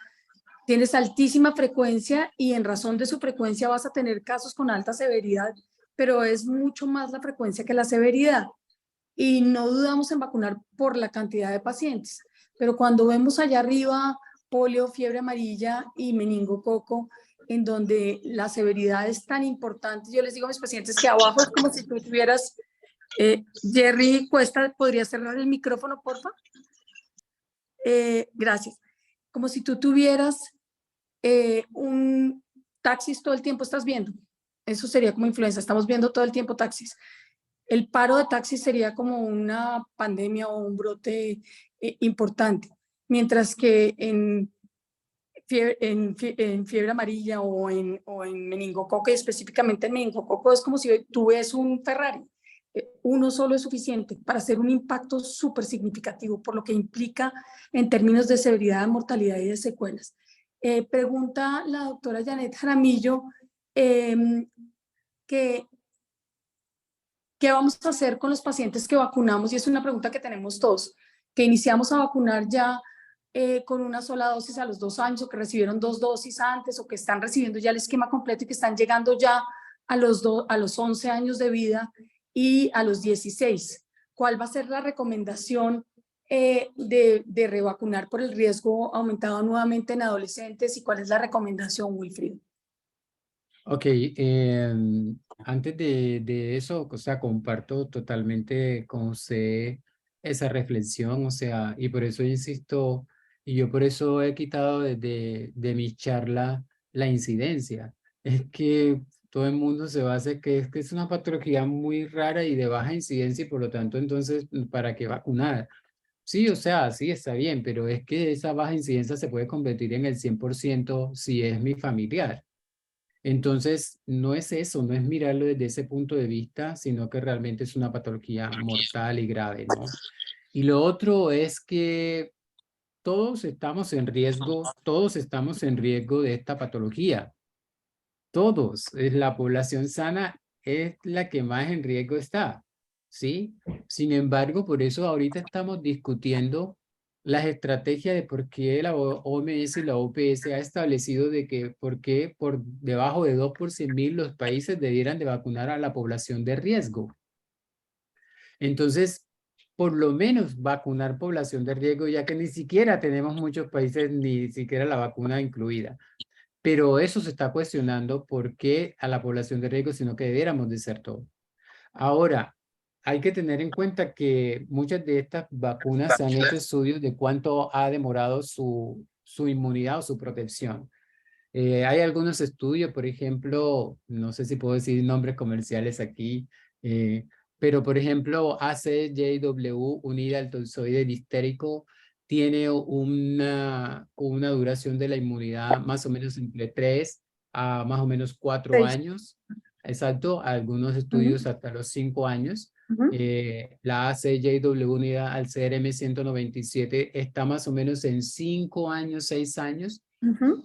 tienes altísima frecuencia y en razón de su frecuencia vas a tener casos con alta severidad, pero es mucho más la frecuencia que la severidad y no dudamos en vacunar por la cantidad de pacientes. Pero cuando vemos allá arriba polio, fiebre amarilla y meningococo, en donde la severidad es tan importante, yo les digo a mis pacientes que abajo es como si tú tuvieras, Jerry Cuesta, ¿podría cerrar el micrófono, porfa? Gracias. Como si tú tuvieras un taxis todo el tiempo estás viendo. Eso sería como influenza, estamos viendo todo el tiempo taxis. El paro de taxis sería como una pandemia o un brote importante, mientras que en fiebre amarilla o en meningococo, y específicamente en meningococo, es como si tú ves un Ferrari. Uno solo es suficiente para hacer un impacto súper significativo, por lo que implica en términos de severidad, de mortalidad y de secuelas. Pregunta la doctora Janet Jaramillo que ¿qué vamos a hacer con los pacientes que vacunamos? Y es una pregunta que tenemos todos, que iniciamos a vacunar ya con una sola dosis a los 2 años o que recibieron 2 dosis antes o que están recibiendo ya el esquema completo y que están llegando ya a los 11 años de vida y a los 16. ¿Cuál va a ser la recomendación de revacunar por el riesgo aumentado nuevamente en adolescentes y cuál es la recomendación, Wilfrido? Ok, antes de eso, o sea, comparto totalmente con usted esa reflexión, o sea, y por eso insisto, y yo por eso he quitado de mi charla la incidencia. Es que todo el mundo se basa que es una patología muy rara y de baja incidencia y por lo tanto, entonces, ¿para qué vacunar? Sí, o sea, sí está bien, pero es que esa baja incidencia se puede convertir en el 100% si es mi familiar. Entonces, no es eso, no es mirarlo desde ese punto de vista, sino que realmente es una patología mortal y grave, ¿no? Y lo otro es que todos estamos en riesgo de esta patología. Todos, la población sana es la que más en riesgo está, ¿sí? Sin embargo, por eso ahorita estamos discutiendo las estrategias de por qué la OMS y la OPS ha establecido de que por qué por debajo de 2 por 100.000 los países debieran de vacunar a la población de riesgo. Entonces, por lo menos vacunar población de riesgo, ya que ni siquiera tenemos muchos países ni siquiera la vacuna incluida. Pero eso se está cuestionando por qué a la población de riesgo, sino que debiéramos de ser todo. Ahora, hay que tener en cuenta que muchas de estas vacunas se han hecho estudios de cuánto ha demorado su inmunidad o su protección. Hay algunos estudios, por ejemplo, no sé si puedo decir nombres comerciales aquí, eh, pero por ejemplo, ACJW unida al tozoide distérico tiene una duración de la inmunidad más o menos entre 3 a más o menos 4 6. años. Exacto, algunos estudios hasta los 5 años. La ACJW unida al CRM 197 está más o menos en 5 años, 6 años.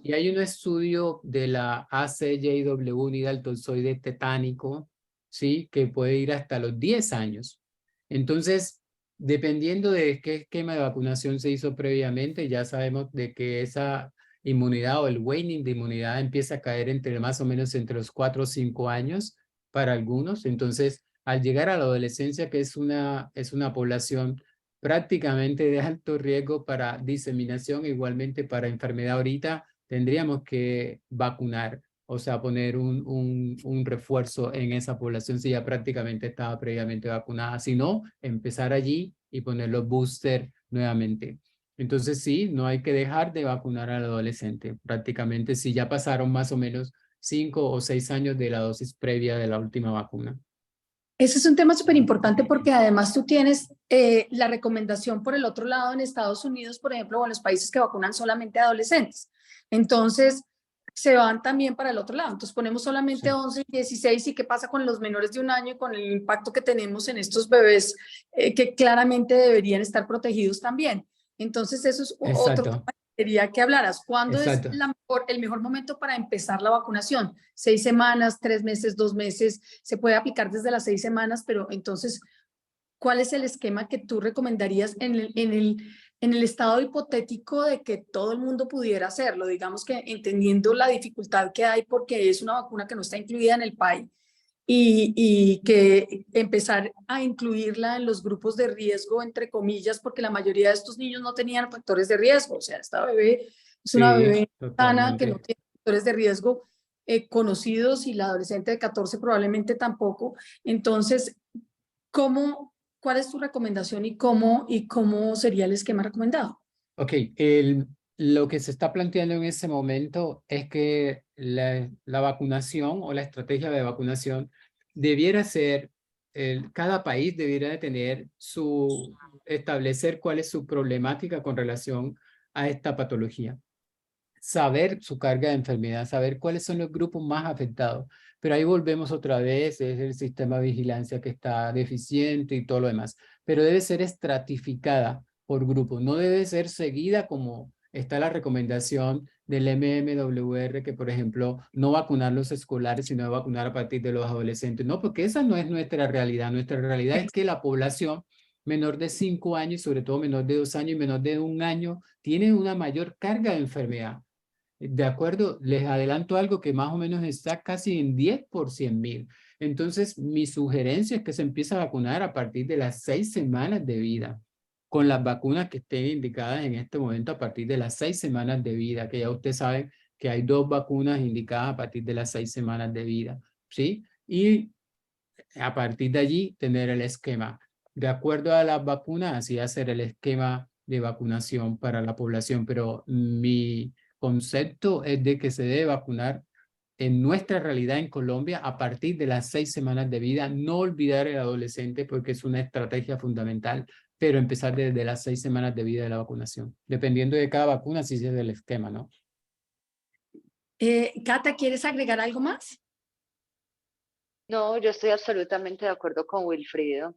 Y hay un estudio de la ACJW unida al tozoide tetánico, ¿sí? Que puede ir hasta los 10 años. Entonces, dependiendo de qué esquema de vacunación se hizo previamente, ya sabemos de que esa inmunidad o el waning de inmunidad empieza a caer entre más o menos entre los 4 o 5 años para algunos. Entonces, al llegar a la adolescencia, que es una población prácticamente de alto riesgo para diseminación, igualmente para enfermedad ahorita, tendríamos que vacunar, o sea, poner un refuerzo en esa población si ya prácticamente estaba previamente vacunada. Si no, empezar allí y poner los booster nuevamente. Entonces sí, no hay que dejar de vacunar al adolescente. Prácticamente si ya pasaron más o menos 5 o 6 años de la dosis previa de la última vacuna. Ese es un tema súper importante porque además tú tienes la recomendación por el otro lado en Estados Unidos, por ejemplo, o en los países que vacunan solamente a adolescentes. Entonces, se van también para el otro lado. Entonces, ponemos solamente Sí. 11 y 16 y qué pasa con los menores de 1 año y con el impacto que tenemos en estos bebés que claramente deberían estar protegidos también. Entonces, eso es otro tema Exacto, que quería que hablaras. ¿Cuándo es exacto. el mejor momento para empezar la vacunación? 6 semanas, 3 meses, 2 meses, se puede aplicar desde las 6 semanas, pero entonces, ¿cuál es el esquema que tú recomendarías en el estado hipotético de que todo el mundo pudiera hacerlo? Digamos que entendiendo la dificultad que hay porque es una vacuna que no está incluida en el PAI y que empezar a incluirla en los grupos de riesgo, entre comillas, porque la mayoría de estos niños no tenían factores de riesgo. O sea, esta bebé es una Sí, bebé sana que no totalmente. tiene factores de riesgo conocidos y la adolescente de 14 probablemente tampoco. Entonces, ¿cuál es tu recomendación y cómo sería el esquema recomendado? Ok, lo que se está planteando en este momento es que la vacunación o la estrategia de vacunación debiera ser, cada país debiera de tener establecer cuál es su problemática con relación a esta patología, saber su carga de enfermedad, saber cuáles son los grupos más afectados. Pero ahí volvemos otra vez, es el sistema de vigilancia que está deficiente y todo lo demás. Pero debe ser estratificada por grupo, no debe ser seguida como está la recomendación del MMWR, que por ejemplo, no vacunar los escolares, sino vacunar a partir de los adolescentes. No, porque esa no es nuestra realidad. Nuestra realidad es que la población menor de 5 años, sobre todo menor de 2 años y menor de 1 año, tiene una mayor carga de enfermedad. De acuerdo, les adelanto algo que más o menos está casi en 10 por 100.000. Entonces, mi sugerencia es que se empiece a vacunar a partir de las 6 semanas de vida, con las vacunas que estén indicadas en este momento a partir de las 6 semanas de vida, que ya usted sabe que hay 2 vacunas indicadas a partir de las 6 semanas de vida, ¿sí? Y a partir de allí tener el esquema. De acuerdo a las vacunas, así hacer el esquema de vacunación para la población, pero mi concepto es de que se debe vacunar en nuestra realidad en Colombia a partir de las 6 semanas de vida, no olvidar el adolescente porque es una estrategia fundamental, pero empezar desde las 6 semanas de vida de la vacunación. Dependiendo de cada vacuna, así es el esquema, ¿no? Cata, ¿quieres agregar algo más? No, yo estoy absolutamente de acuerdo con Wilfrido.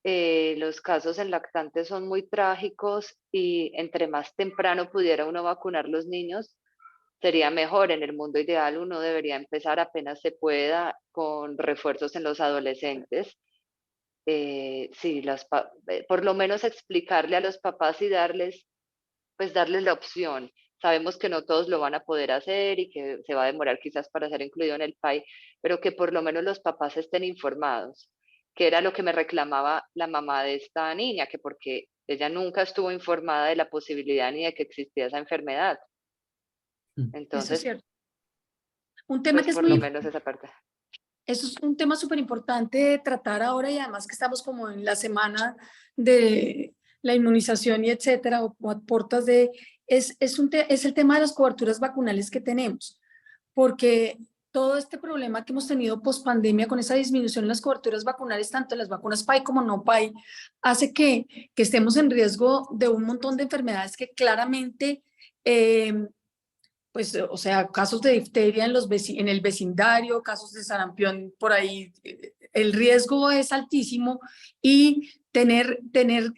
Los casos en lactantes son muy trágicos y entre más temprano pudiera uno vacunar los niños, sería mejor. En el mundo ideal uno debería empezar apenas se pueda con refuerzos en los adolescentes. Sí, por lo menos explicarle a los papás y darles la opción. Sabemos que no todos lo van a poder hacer y que se va a demorar quizás para ser incluido en el PAI, pero que por lo menos los papás estén informados, que era lo que me reclamaba la mamá de esta niña, que porque ella nunca estuvo informada de la posibilidad ni de que existía esa enfermedad. Eso es Entonces, cierto. Un tema pues que es por muy lo importante. menos esa parte. Eso es un tema súper importante de tratar ahora y además que estamos como en la semana de la inmunización y etcétera, o a puertas de, es el tema de las coberturas vacunales que tenemos, porque todo este problema que hemos tenido post pandemia con esa disminución en las coberturas vacunales, tanto las vacunas PAI como no PAI, hace que estemos en riesgo de un montón de enfermedades que claramente pues, o sea, casos de difteria en el vecindario, casos de sarampión por ahí, el riesgo es altísimo y tener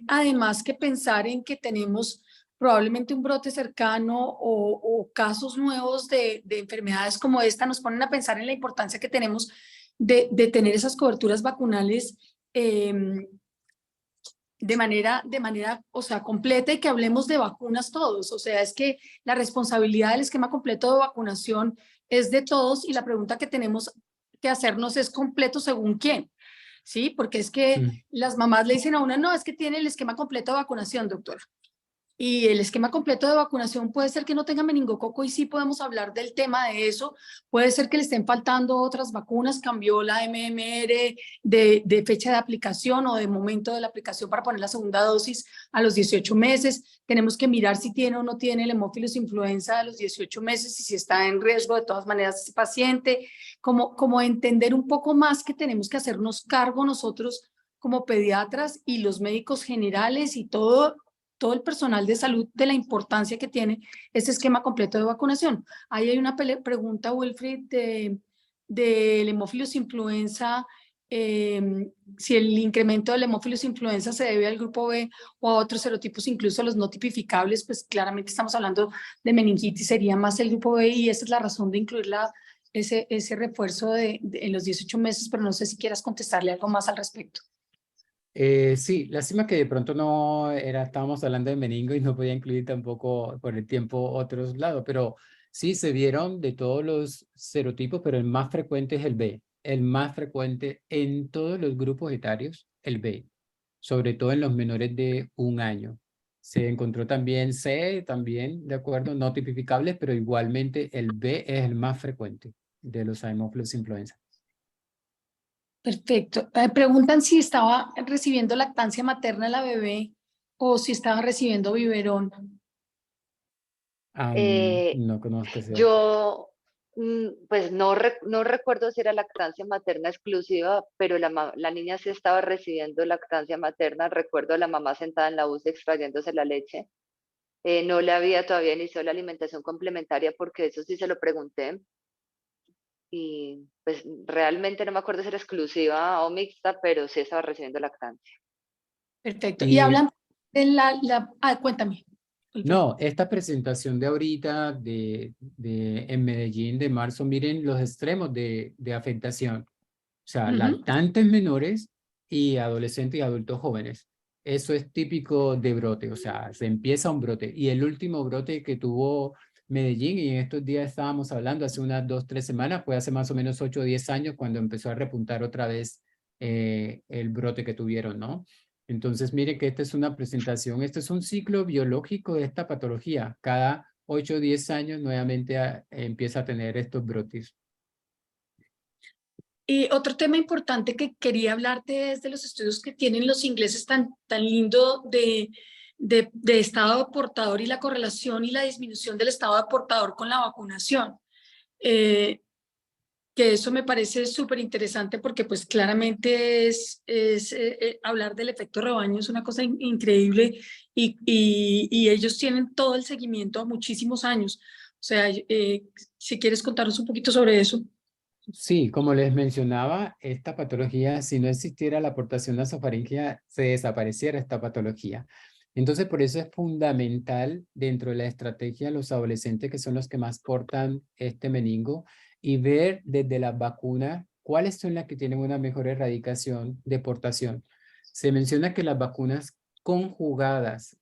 además que pensar en que tenemos probablemente un brote cercano o casos nuevos de enfermedades como esta, nos ponen a pensar en la importancia que tenemos de tener esas coberturas vacunales de manera, o sea, completa y que hablemos de vacunas todos. O sea, es que la responsabilidad del esquema completo de vacunación es de todos y la pregunta que tenemos que hacernos es completo según quién, ¿sí? Porque es que Mm. las mamás le dicen a una, no, es que tiene el esquema completo de vacunación, doctora. Y el esquema completo de vacunación puede ser que no tenga meningococo y sí podemos hablar del tema de eso. Puede ser que le estén faltando otras vacunas, cambió la MMR de fecha de aplicación o de momento de la aplicación para poner la segunda dosis a los 18 meses. Tenemos que mirar si tiene o no tiene el hemófilos influenza a los 18 meses y si está en riesgo de todas maneras ese paciente. Como entender un poco más que tenemos que hacernos cargo nosotros como pediatras y los médicos generales y todo el personal de salud de la importancia que tiene este esquema completo de vacunación. Ahí hay una pregunta, Wilfried, del hemófilos influenza, si el incremento del hemófilos influenza se debe al grupo B o a otros serotipos, incluso los no tipificables, pues claramente estamos hablando de meningitis, sería más el grupo B y esa es la razón de incluir ese refuerzo en los 18 meses, pero no sé si quieras contestarle algo más al respecto. Sí, lástima que de pronto no era, estábamos hablando de meningo y no podía incluir tampoco por el tiempo otros lados, pero sí se vieron de todos los serotipos, pero el más frecuente es el B, el más frecuente en todos los grupos etarios, el B, sobre todo en los menores de 1 año. Se encontró también C, también, de acuerdo, no tipificables, pero igualmente el B es el más frecuente de los Haemophilus influenza. Perfecto. Preguntan si estaba recibiendo lactancia materna la bebé o si estaba recibiendo biberón. Eh, No conozco ese dato. yo, pues no recuerdo si era lactancia materna exclusiva, pero la niña sí estaba recibiendo lactancia materna. Recuerdo a la mamá sentada en la UCI extrayéndose la leche. No le había todavía iniciado la alimentación complementaria porque eso sí se lo pregunté. Y pues realmente no me acuerdo si era exclusiva o mixta, pero sí estaba recibiendo lactancia. Perfecto. Y Y hablan de cuéntame. Wilfried. no, esta presentación de ahorita en Medellín de marzo, miren los extremos de afectación. O sea, Ujú. lactantes menores y adolescentes y adultos jóvenes. Eso es típico de brote, o sea, se empieza un brote. Y el último brote que tuvo Medellín, y en estos días estábamos hablando, hace unas 2, 3 semanas, fue hace más o menos 8 o 10 años cuando empezó a repuntar otra vez el brote que tuvieron, ¿no? Entonces, mire que esta es una presentación, este es un ciclo biológico de esta patología. Cada 8 o 10 años nuevamente empieza a tener estos brotes. Y otro tema importante que quería hablarte es de los estudios que tienen los ingleses tan lindo de estado de portador y la correlación y la disminución del estado de portador con la vacunación. Que eso me parece súper interesante porque pues claramente hablar del efecto rebaño es una cosa increíble y ellos tienen todo el seguimiento a muchísimos años. O sea, si quieres contarnos un poquito sobre eso. Sí, como les mencionaba, esta patología, si no existiera la aportación nasofaríngea, se desapareciera esta patología. Entonces, por eso es fundamental dentro de la estrategia los adolescentes que son los que más portan este meningo y ver desde las vacunas cuáles son las que tienen una mejor erradicación de portación. Se menciona que las vacunas conjugadas,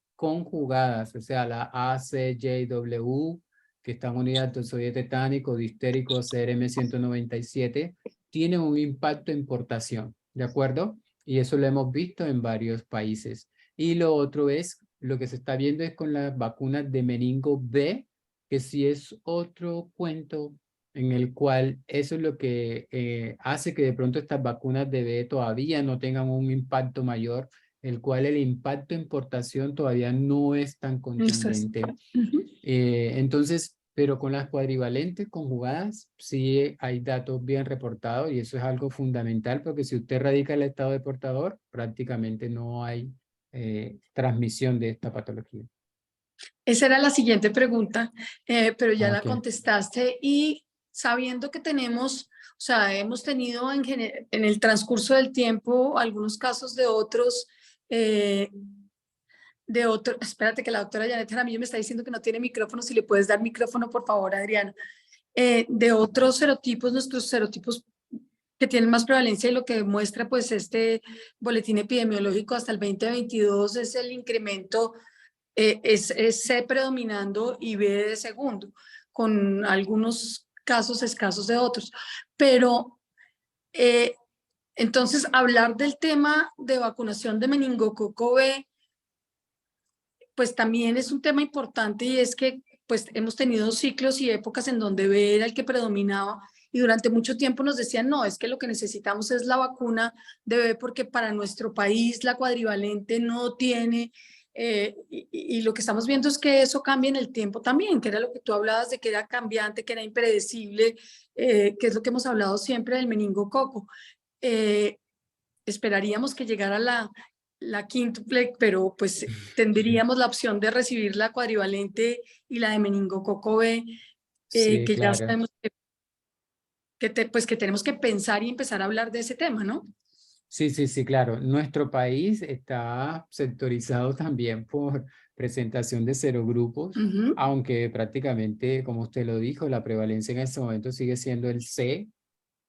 o sea, la ACJW, que están unidas al tozoide tetánico, distérico, CRM-197, tienen un impacto en portación, ¿de acuerdo? Y eso lo hemos visto en varios países. Y lo otro es, lo que se está viendo es con las vacunas de meningo B, que sí es otro cuento en el cual eso es lo que hace que de pronto estas vacunas de B todavía no tengan un impacto mayor, el cual el impacto en portación todavía no es tan contundente. Entonces, pero con las cuadrivalentes conjugadas, sí hay datos bien reportados y eso es algo fundamental porque si usted radica el estado de portador, prácticamente no hay transmisión de esta patología. Esa era la siguiente pregunta, pero ya la Ok. contestaste y sabiendo que tenemos, o sea, hemos tenido en el transcurso del tiempo algunos casos espérate que la doctora Janet Jaramillo me está diciendo que no tiene micrófono, si le puedes dar micrófono por favor, Adriana, de otros serotipos, nuestros serotipos que tienen más prevalencia, y lo que demuestra pues este boletín epidemiológico hasta el 2022 es el incremento, es C predominando y B de segundo, con algunos casos escasos de otros. Pero entonces hablar del tema de vacunación de meningococo B, pues también es un tema importante, y es que pues hemos tenido ciclos y épocas en donde B era el que predominaba, y durante mucho tiempo nos decían, no, es que lo que necesitamos es la vacuna de B porque para nuestro país la cuadrivalente no tiene, y lo que estamos viendo es que eso cambia en el tiempo también, que era lo que tú hablabas de que era cambiante, que era impredecible, que es lo que hemos hablado siempre del meningococo. Esperaríamos que llegara la quíntuple, pero pues tendríamos la opción de recibir la cuadrivalente y la de meningococo B, Sí, que ya claro. sabemos pues que tenemos que pensar y empezar a hablar de ese tema, ¿no? Sí, sí, sí, claro. Nuestro país está sectorizado también por presentación de serogrupos, Ujú. aunque prácticamente, como usted lo dijo, la prevalencia en este momento sigue siendo el C,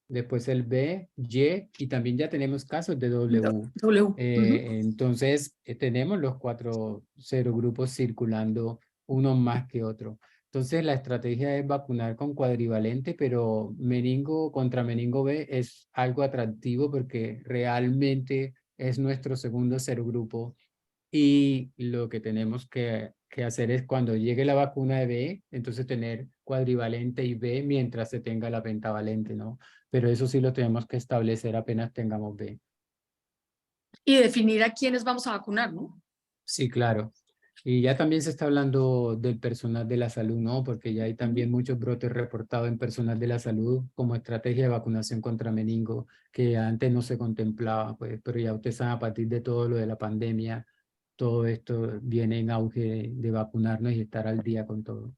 después el B, Y, y también ya tenemos casos de W. W. Ujú. Entonces, tenemos los 4 serogrupos circulando, uno más que otro. Entonces, la estrategia es vacunar con cuadrivalente, pero meningo contra meningo B es algo atractivo porque realmente es nuestro segundo serogrupo, y lo que tenemos que hacer es cuando llegue la vacuna de B, entonces tener cuadrivalente y B mientras se tenga la pentavalente, ¿no? Pero eso sí lo tenemos que establecer apenas tengamos B. Y definir a quiénes vamos a vacunar, ¿no? Sí, claro. Y ya también se está hablando del personal de la salud, ¿no? Porque ya hay Ujú. también muchos brotes reportados en personal de la salud como estrategia de vacunación contra meningo, que antes no se contemplaba, pues, pero ya ustedes saben, a partir de todo lo de la pandemia, todo esto viene en auge de vacunarnos y estar al día con todo.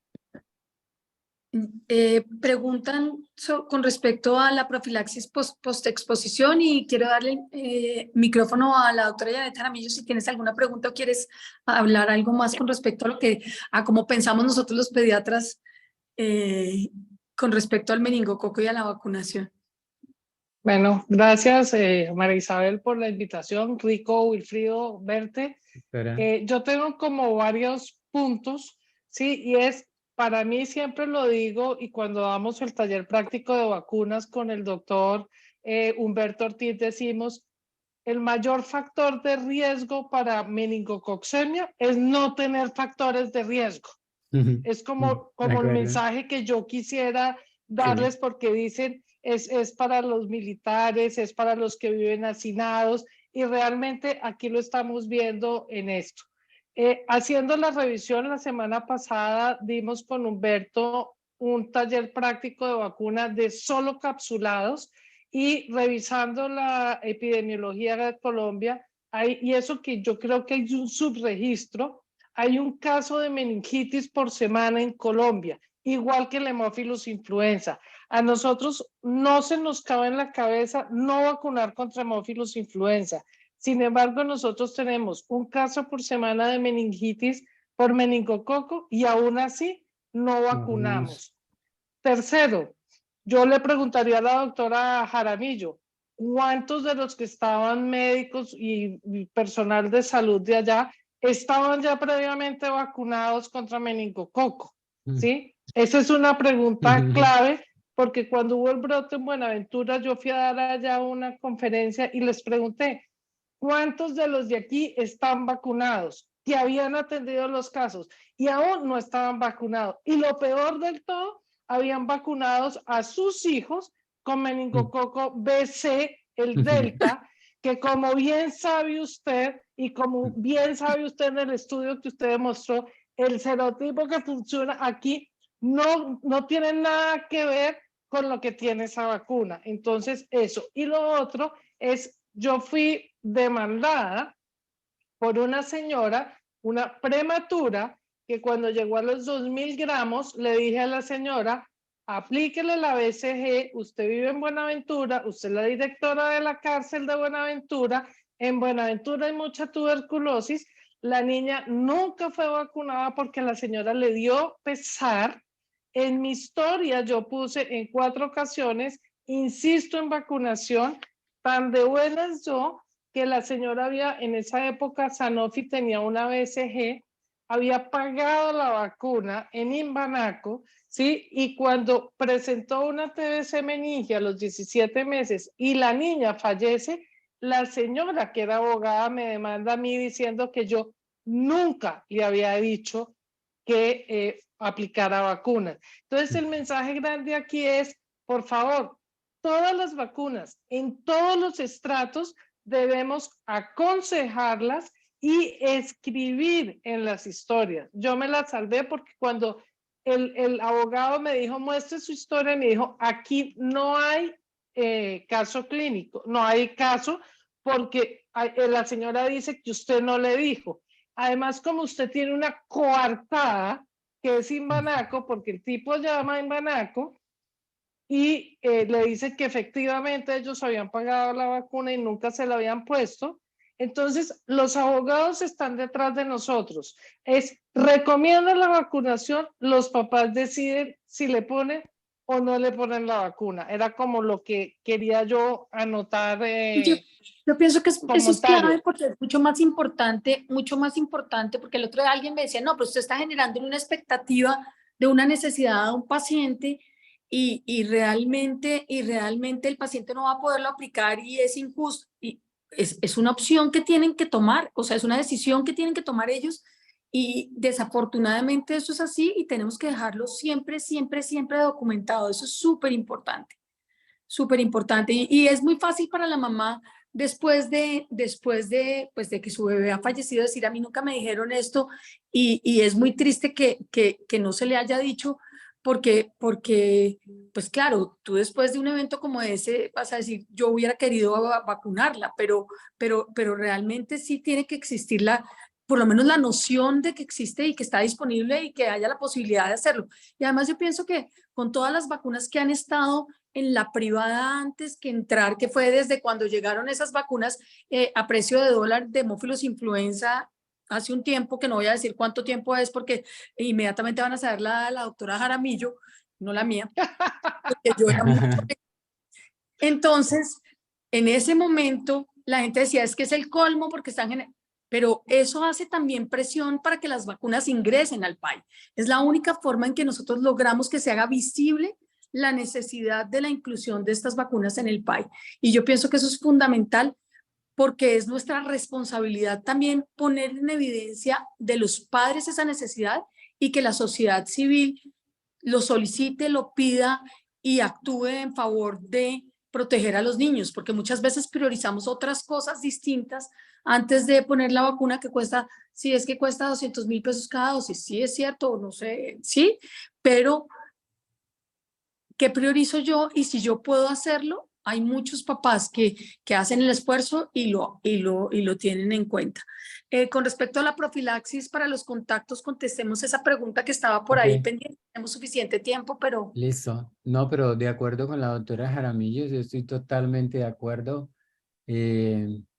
Preguntan con respecto a la profilaxis postexposición, y quiero darle micrófono a la doctora Janet Jaramillo si tienes alguna pregunta o quieres hablar algo más con respecto a a cómo pensamos nosotros los pediatras con respecto al meningococo y a la vacunación. Bueno, gracias María Isabel por la invitación. Rico, Wilfrido, verte. Espera. Yo tengo como varios puntos, ¿sí? Y es, para mí siempre lo digo, y cuando damos el taller práctico de vacunas con el doctor Humberto Ortiz decimos, el mayor factor de riesgo para meningococcemia es no tener factores de riesgo. Es De como el acuerdo. mensaje que yo quisiera Sí. darles, porque dicen es para los militares, es para los que viven hacinados, y realmente aquí lo estamos viendo en esto. Haciendo la revisión la semana pasada, dimos con Humberto un taller práctico de vacuna de solo capsulados, y revisando la epidemiología de Colombia, y eso que yo creo que hay un subregistro, hay un caso de meningitis por semana en Colombia, igual que el Haemophilus influenza. A nosotros no se nos cabe en la cabeza no vacunar contra Haemophilus influenza. Sin embargo, nosotros tenemos un caso por semana de meningitis por meningococo y aún así no vacunamos. Tercero, yo le preguntaría a la doctora Jaramillo, ¿cuántos de los que estaban médicos y personal de salud de allá estaban ya previamente vacunados contra meningococo? ¿Sí? Esa es una pregunta clave, porque cuando hubo el brote en Buenaventura, yo fui a dar allá una conferencia y les pregunté, ¿cuántos de los de aquí están vacunados? Que habían atendido los casos y aún no estaban vacunados. Y lo peor del todo, habían vacunados a sus hijos con meningococo BC, el Delta, que como bien sabe usted, y como bien sabe usted en el estudio que usted demostró, el serotipo que funciona aquí no tiene nada que ver con lo que tiene esa vacuna. Entonces, eso. Y lo otro es, yo fui demandada por una señora, una prematura, que cuando llegó a los 2.000 gramos, le dije a la señora, aplíquele la BCG, usted vive en Buenaventura, usted es la directora de la cárcel de Buenaventura, en Buenaventura hay mucha tuberculosis, la niña nunca fue vacunada porque la señora le dio pesar. En mi historia yo puse en 4 ocasiones insisto en vacunación, tan de buenas yo que la señora había, en esa época Sanofi tenía una BCG, había pagado la vacuna en Imbanaco, ¿sí? Y cuando presentó una TBC meningia a los 17 meses y la niña fallece, la señora que era abogada me demanda a mí diciendo que yo nunca le había dicho que aplicara vacunas. Entonces el mensaje grande aquí es, por favor, todas las vacunas en todos los estratos debemos aconsejarlas y escribir en las historias. Yo me la salvé porque cuando el abogado me dijo, muestre su historia, me dijo, aquí no hay caso clínico, no hay caso porque la señora dice que usted no le dijo. Además, como usted tiene una coartada que es Imbanaco, porque el tipo llama Imbanaco y le dice que efectivamente ellos habían pagado la vacuna y nunca se la habían puesto. Entonces, los abogados están detrás de nosotros. Recomiendan la vacunación, los papás deciden si le ponen o no le ponen la vacuna. Era como lo que quería yo anotar Yo pienso que eso es comentario. clave porque es mucho más importante, porque el otro día alguien me decía, no, pero usted está generando una expectativa de una necesidad de un paciente y realmente el paciente no va a poderlo aplicar y es injusto. Y es una opción que tienen que tomar, o sea, es una decisión que tienen que tomar ellos y desafortunadamente eso es así y tenemos que dejarlo siempre, siempre, siempre documentado. Eso es súper importante. Súper importante y es muy fácil para la mamá pues de que su bebé ha fallecido decir a mí nunca me dijeron esto y es muy triste que no se le haya dicho porque pues claro, tú después de un evento como ese vas a decir yo hubiera querido vacunarla, pero realmente sí tiene que existir por lo menos la noción de que existe y que está disponible y que haya la posibilidad de hacerlo. Y además yo pienso que con todas las vacunas que han estado en la privada antes que entrar, que fue desde cuando llegaron esas vacunas a precio de dólar de hemófilos influenza hace un tiempo, que no voy a decir cuánto tiempo es porque inmediatamente van a saber la doctora Jaramillo, no la mía, porque yo era mucho. Entonces, en ese momento, la gente decía, es que es el colmo porque están pero eso hace también presión para que las vacunas ingresen al país. Es la única forma en que nosotros logramos que se haga visible la necesidad de la inclusión de estas vacunas en el país. Y yo pienso que eso es fundamental porque es nuestra responsabilidad también poner en evidencia de los padres esa necesidad y que la sociedad civil lo solicite, lo pida y actúe en favor de proteger a los niños, porque muchas veces priorizamos otras cosas distintas antes de poner la vacuna que cuesta, si es que cuesta 200.000 pesos cada dosis, sí es cierto, no sé, sí, pero ¿qué priorizo yo? Y si yo puedo hacerlo, hay muchos papás que hacen el esfuerzo y lo tienen en cuenta. Con respecto a la profilaxis para los contactos, contestemos esa pregunta que estaba por ahí Ok, pendiente. Tenemos suficiente tiempo, pero listo. No, pero de acuerdo con la doctora Jaramillo, yo estoy totalmente de acuerdo.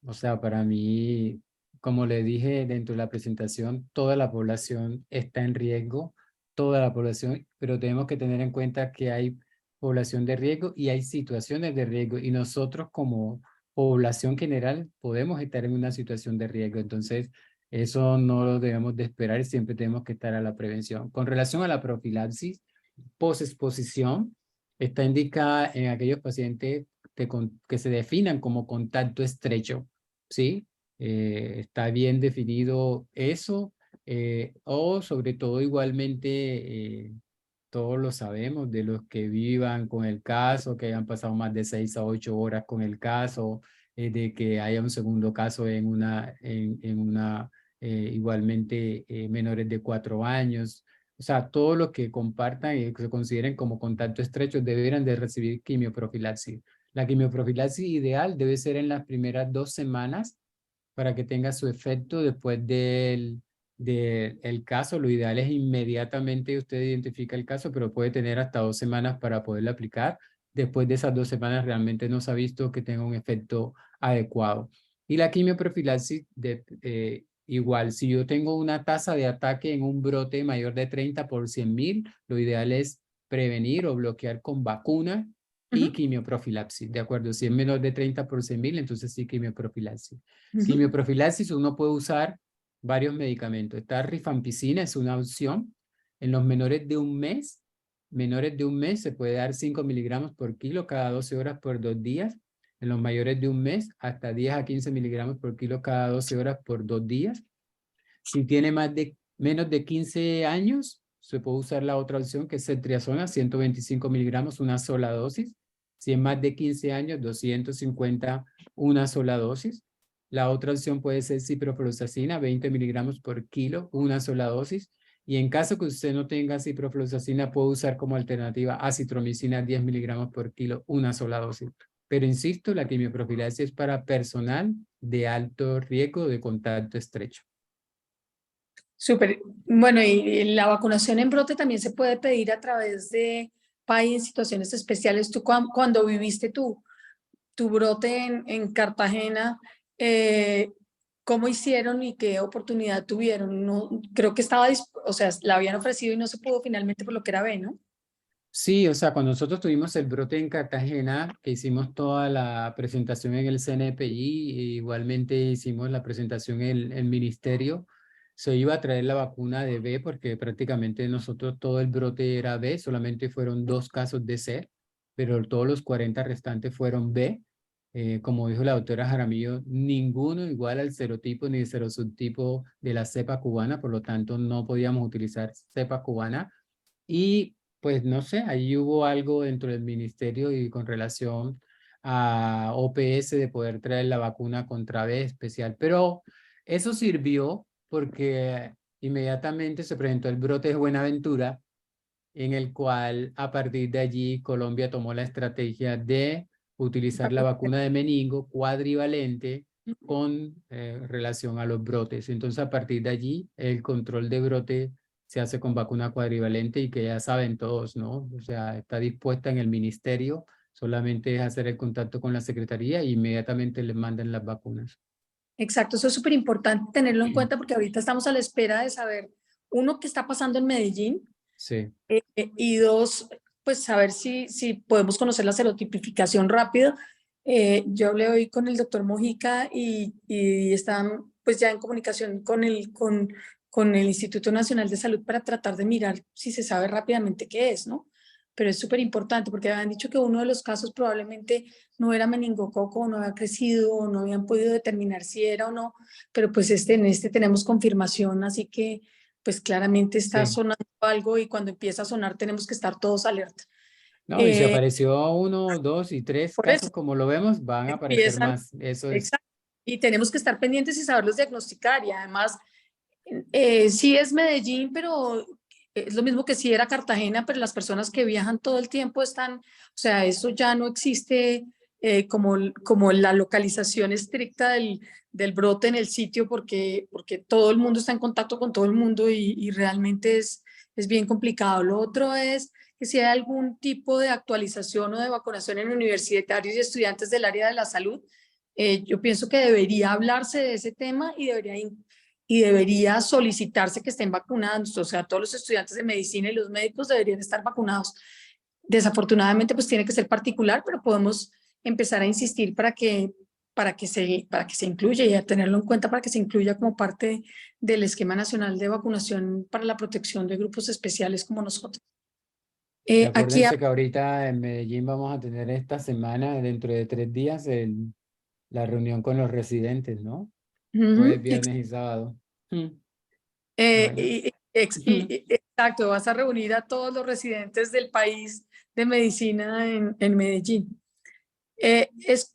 O sea, para mí, como le dije dentro de la presentación, toda la población está en riesgo, toda la población, pero tenemos que tener en cuenta que hay población de riesgo y hay situaciones de riesgo y nosotros como población general podemos estar en una situación de riesgo. Entonces, eso no lo debemos de esperar y siempre tenemos que estar a la prevención. Con relación a la profilaxis, posexposición está indicada en aquellos pacientes que se definan como contacto estrecho, ¿sí? Está bien definido eso, o sobre todo igualmente, todos lo sabemos, de los que vivan con el caso, que hayan pasado más de 6 a 8 horas con el caso, de que haya un segundo caso en una igualmente menores de 4 años. O sea, todos los que compartan y que se consideren como contacto estrecho deberán de recibir quimioprofilaxis. La quimioprofilaxis ideal debe ser en las primeras 2 semanas para que tenga su efecto después del caso. Lo ideal es inmediatamente usted identifica el caso, pero puede tener hasta 2 semanas para poderlo aplicar. Después de esas 2 semanas realmente no se ha visto que tenga un efecto adecuado. Y la quimioprofilaxis, igual, si yo tengo una tasa de ataque en un brote mayor de 30 por 100.000, lo ideal es prevenir o bloquear con vacuna y Ujú. quimioprofilaxis, ¿de acuerdo? Si es menor de 30 por 100.000, entonces sí quimioprofilaxis. Ujú. Quimioprofilaxis uno puede usar varios medicamentos. Está rifampicina, es una opción. En los menores de un mes se puede dar 5 miligramos por kilo cada 12 horas por 2 días. En los mayores de un mes, hasta 10 a 15 miligramos por kilo cada 12 horas por 2 días. Si tiene menos de 15 años, se puede usar la otra opción que es ceftriaxona, 125 miligramos, una sola dosis. Si es más de 15 años, 250, una sola dosis. La otra opción puede ser ciprofloxacina, 20 miligramos por kilo, una sola dosis. Y en caso que usted no tenga ciprofloxacina, puede usar como alternativa acitromicina, 10 miligramos por kilo, una sola dosis. Pero insisto, la quimioprofilaxis es para personal de alto riesgo de contacto estrecho. Súper. Bueno, y la vacunación en brote también se puede pedir a través de PAI en situaciones especiales. Tú cuando viviste tu brote en Cartagena, ¿cómo hicieron y qué oportunidad tuvieron? No, creo que estaba, o sea, la habían ofrecido y no se pudo finalmente por lo que era B, ¿no? Sí, o sea, cuando nosotros tuvimos el brote en Cartagena, que hicimos toda la presentación en el CNPI, e igualmente hicimos la presentación en el ministerio, se iba a traer la vacuna de B porque prácticamente nosotros todo el brote era B, solamente fueron 2 casos de C, pero todos los 40 restantes fueron B. Como dijo la doctora Jaramillo, ninguno igual al serotipo ni el serosubtipo de la cepa cubana, por lo tanto no podíamos utilizar cepa cubana. Y pues no sé, ahí hubo algo dentro del ministerio y con relación a OPS de poder traer la vacuna contra B especial. Pero eso sirvió porque inmediatamente se presentó el brote de Buenaventura, en el cual a partir de allí Colombia tomó la estrategia de utilizar la vacuna de meningo cuadrivalente con relación a los brotes. Entonces, a partir de allí, el control de brote se hace con vacuna cuadrivalente y que ya saben todos, ¿no? O sea, está dispuesta en el ministerio, solamente es hacer el contacto con la secretaría e inmediatamente les mandan las vacunas. Exacto, eso es súper importante tenerlo en cuenta porque ahorita estamos a la espera de saber, uno, qué está pasando en Medellín, Sí. y dos, pues saber si podemos conocer la serotipificación rápido. Yo hablé hoy con el doctor Mojica y están pues ya en comunicación con el Instituto Nacional de Salud para tratar de mirar si se sabe rápidamente qué es, ¿no? Pero es súper importante porque habían dicho que uno de los casos probablemente no era meningococo, no había crecido, o no habían podido determinar si era o no, pero pues en este tenemos confirmación, así que pues claramente está Sí. sonando algo y cuando empieza a sonar tenemos que estar todos alerta. No, y si Eh, apareció 1, 2 y 3 por eso casos como lo vemos, van a aparecer empiezan, más. Eso es. exacto, y tenemos que estar pendientes y saberlos diagnosticar y además sí es Medellín, pero es lo mismo que si era Cartagena, pero las personas que viajan todo el tiempo están, o sea, eso ya no existe como la localización estricta del brote en el sitio porque todo el mundo está en contacto con todo el mundo y realmente es bien complicado. Lo otro es que si hay algún tipo de actualización o de vacunación en universitarios y estudiantes del área de la salud, yo pienso que debería hablarse de ese tema y debería solicitarse que estén vacunados, o sea, todos los estudiantes de medicina y los médicos deberían estar vacunados. Desafortunadamente, pues tiene que ser particular, pero podemos empezar a insistir para que se incluya y a tenerlo en cuenta para que se incluya como parte del esquema nacional de vacunación para la protección de grupos especiales como nosotros. Y Aquí, acuérdense que ahorita en Medellín vamos a tener esta semana, dentro de 3 días, la reunión con los residentes, ¿no? Jueves, viernes y sábado. Bueno. exacto, vas a reunir a todos los residentes del país de medicina en Medellín. Eh, es,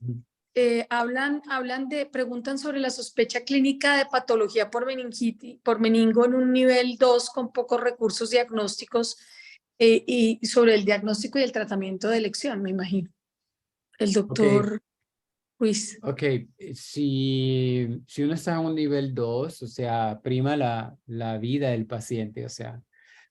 preguntan sobre la sospecha clínica de patología por meningitis, por meningo en un nivel 2 con pocos recursos diagnósticos y sobre el diagnóstico y el tratamiento de elección, me imagino. El Ok, doctor Ruiz. ok. Si uno está en un nivel 2, o sea, prima la vida del paciente, o sea,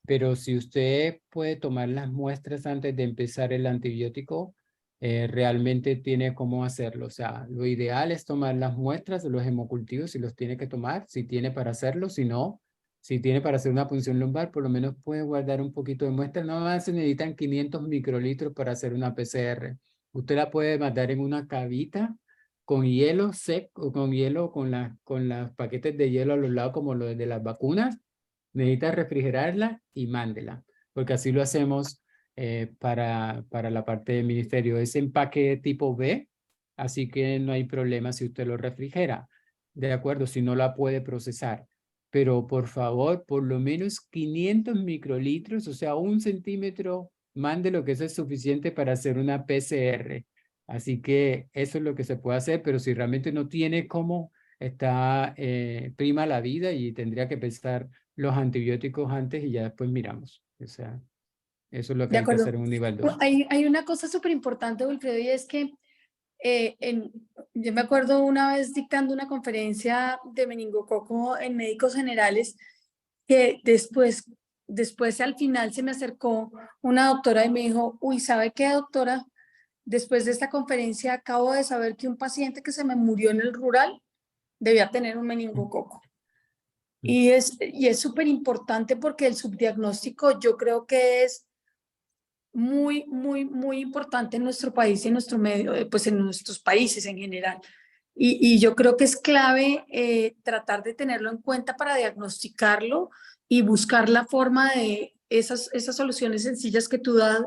pero si usted puede tomar las muestras antes de empezar el antibiótico, realmente tiene cómo hacerlo. O sea, lo ideal es tomar las muestras de los hemocultivos si los tiene que tomar, si tiene para hacerlo, si no, Si tiene para hacer una punción lumbar, por lo menos puede guardar un poquito de muestra. No más se necesitan 500 microlitros para hacer una PCR. Usted la puede mandar en una cavita con hielo seco, con hielo, con los paquetes de hielo a los lados como los de las vacunas. Necesita refrigerarla y mándela, porque así lo hacemos para la parte del ministerio. Es empaque tipo B, así que no hay problema si usted lo refrigera. De acuerdo, si no la puede procesar. Pero por favor, por lo menos 500 microlitros, o sea, 1 centímetro, mande lo que eso es suficiente para hacer una PCR. Así que eso es lo que se puede hacer, pero si realmente no tiene cómo, está prima la vida y tendría que pensar los antibióticos antes y ya después miramos. O sea, eso es lo que De hay que acuerdo. hacer en un nivel 2. Hay una cosa súper importante, Wilfredo, y es que yo me acuerdo una vez dictando una conferencia de meningococo en médicos generales, que después al final se me acercó una doctora y me dijo, uy, ¿sabe qué, doctora? Después de esta conferencia acabo de saber que un paciente que se me murió en el rural debía tener un meningococo. Y es súper importante porque el subdiagnóstico yo creo que es muy, muy, muy importante en nuestro país y en nuestro medio, pues en nuestros países en general. Y yo creo que es clave tratar de tenerlo en cuenta para diagnosticarlo y buscar la forma de esas soluciones sencillas que tú das,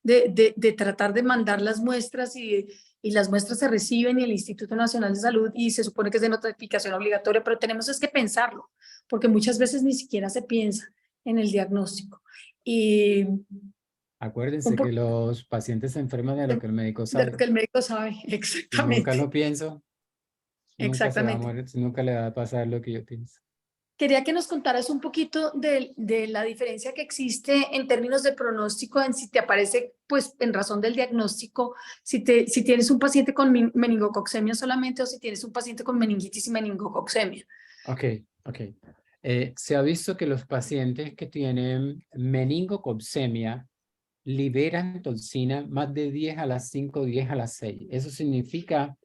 de tratar de mandar las muestras y las muestras se reciben y el Instituto Nacional de Salud y se supone que es de notificación obligatoria, pero tenemos es que pensarlo, porque muchas veces ni siquiera se piensa en el diagnóstico. Y Acuérdense que los pacientes se enferman de lo que el médico de lo sabe. que el médico sabe, Si nunca exactamente. lo pienso, nunca se va a Exactamente. morir, nunca le va a pasar lo que yo pienso. Quería que nos contaras un poquito de la diferencia que existe en términos de pronóstico, en si te aparece, pues en razón del diagnóstico, si tienes un paciente con meningococcemia solamente o si tienes un paciente con meningitis y meningococcemia. Ok. Se ha visto que los pacientes que tienen meningococcemia liberan toxina más de 10 a las 5, 10 a las 6. Eso significa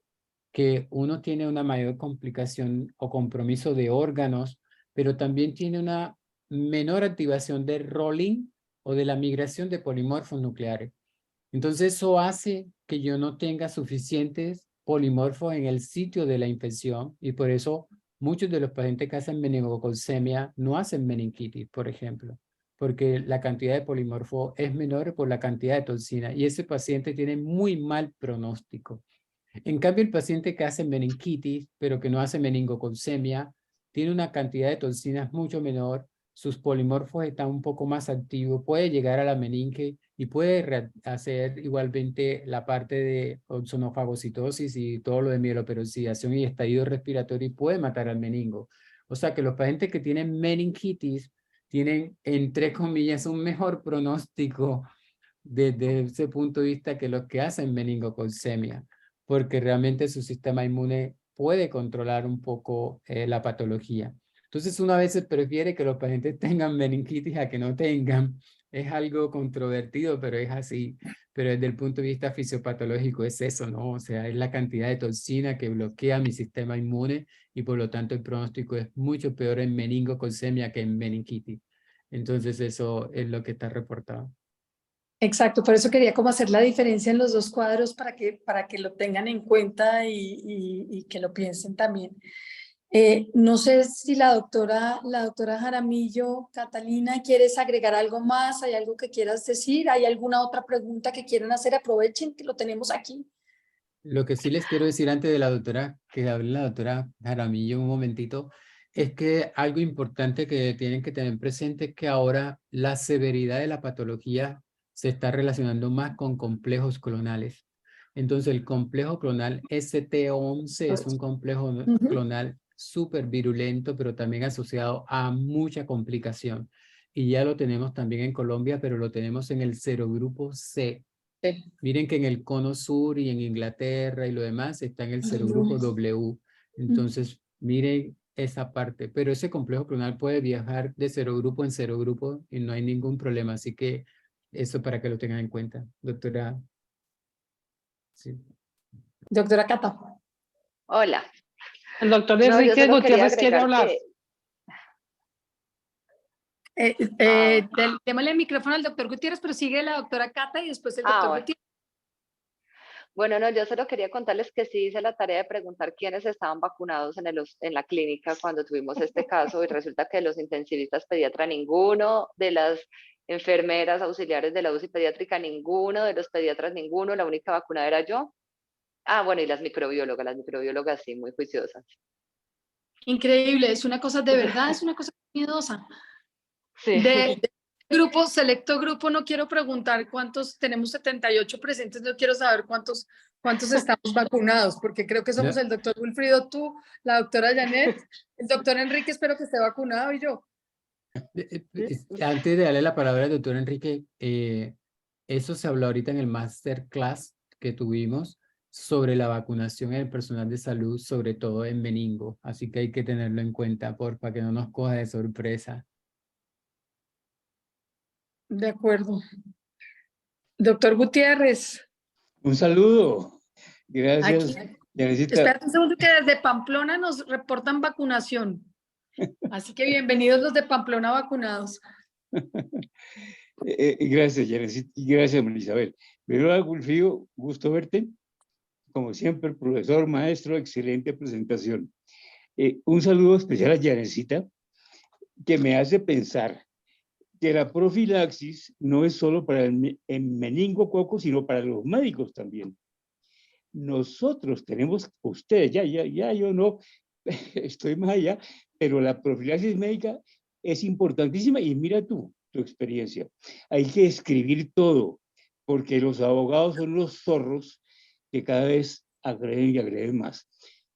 que uno tiene una mayor complicación o compromiso de órganos, pero también tiene una menor activación del rolling o de la migración de polimorfos nucleares. Entonces eso hace que yo no tenga suficientes polimorfos en el sitio de la infección y por eso muchos de los pacientes que hacen meningococcemia no hacen meningitis, por ejemplo, porque la cantidad de polimorfo es menor por la cantidad de toxina y ese paciente tiene muy mal pronóstico. En cambio, el paciente que hace meningitis, pero que no hace meningococcemia, tiene una cantidad de toxinas mucho menor, sus polimorfos están un poco más activos, puede llegar a la meninge y puede hacer igualmente la parte de ozonofagocitosis y todo lo de mieloperoxidación y estallido respiratorio y puede matar al meningo. O sea que los pacientes que tienen meningitis tienen, entre comillas, un mejor pronóstico desde ese punto de vista que los que hacen meningococcemia, porque realmente su sistema inmune puede controlar un poco la patología. Entonces, una vez se prefiere que los pacientes tengan meningitis a que no tengan. Es algo controvertido, pero es así. Pero desde el punto de vista fisiopatológico es eso, ¿no? O sea, es la cantidad de toxina que bloquea mi sistema inmune y por lo tanto el pronóstico es mucho peor en meningococcemia que en meningitis. Entonces, eso es lo que está reportado. Exacto, por eso quería como hacer la diferencia en los dos cuadros para que lo tengan en cuenta y que lo piensen también. No sé si la doctora Jaramillo, Catalina, ¿quieres agregar algo más? ¿Hay algo que quieras decir? ¿Hay alguna otra pregunta que quieran hacer? Aprovechen que lo tenemos aquí. Lo que sí les quiero decir antes de la doctora, que hable la doctora Jaramillo un momentito, es que algo importante que tienen que tener presente es que ahora la severidad de la patología se está relacionando más con complejos clonales. Entonces el complejo clonal ST11 es un complejo clonal súper virulento, pero también asociado a mucha complicación. Y ya lo tenemos también en Colombia, pero lo tenemos en el serogrupo C. Sí. Miren que en el cono sur y en Inglaterra y lo demás está en el serogrupo W. Entonces, miren esa parte. Pero ese complejo clonal puede viajar de serogrupo en serogrupo y no hay ningún problema. Así que eso para que lo tengan en cuenta, doctora. Sí. Doctora Cata. Hola. El doctor No, yo Enrique solo quería Gutiérrez quiere agregar hablar. que Démosle el micrófono al doctor Gutiérrez, pero sigue la doctora Cata y después el doctor Bueno. Gutiérrez. Bueno, no, yo solo quería contarles que sí hice la tarea de preguntar quiénes estaban vacunados en la clínica cuando tuvimos este caso y resulta que de los intensivistas pediatra ninguno, de las enfermeras auxiliares de la UCI pediátrica ninguno, de los pediatras ninguno, la única vacunada era yo. Ah, bueno, y las microbiólogas sí, muy juiciosas. Increíble, es una cosa de verdad, es una cosa miedosa. Sí. De grupo, selecto grupo, no quiero preguntar cuántos, tenemos 78 presentes, no quiero saber cuántos estamos vacunados, porque creo que somos No. el doctor Wilfrido, tú, la doctora Janet, el doctor Enrique, espero que esté vacunado y yo. Antes de darle la palabra al doctor Enrique, eso se habló ahorita en el masterclass que tuvimos sobre la vacunación en el personal de salud, sobre todo en meningo. Así que hay que tenerlo en cuenta, para que no nos coja de sorpresa. De acuerdo. Doctor Gutiérrez, Un saludo. Gracias, aquí, Yanesita. espérate un segundo que desde Pamplona nos reportan vacunación. Así que bienvenidos los de Pamplona vacunados. Gracias, Yanesita. Y gracias, Marisabel. Pero, Wilfrido, gusto verte. Como siempre, profesor, maestro, excelente presentación. Un saludo especial a Yanesita, que me hace pensar que la profilaxis no es solo para el meningococo, sino para los médicos también. Nosotros tenemos, ustedes, ya yo no estoy más allá, pero la profilaxis médica es importantísima y mira tu experiencia. Hay que escribir todo, porque los abogados son los zorros que cada vez agreden y agreden más.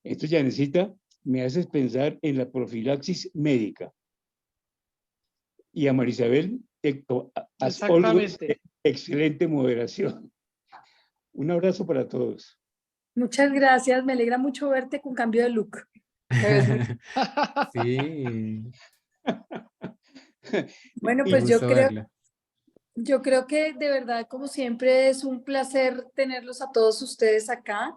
Entonces, ya necesita, me haces pensar en la profilaxis médica. Y a Marisabel, as always, excelente moderación. Un abrazo para todos. Muchas gracias, me alegra mucho verte con cambio de look. Sí. Bueno, Y pues gusto verlo. yo creo que de verdad, como siempre, es un placer tenerlos a todos ustedes acá.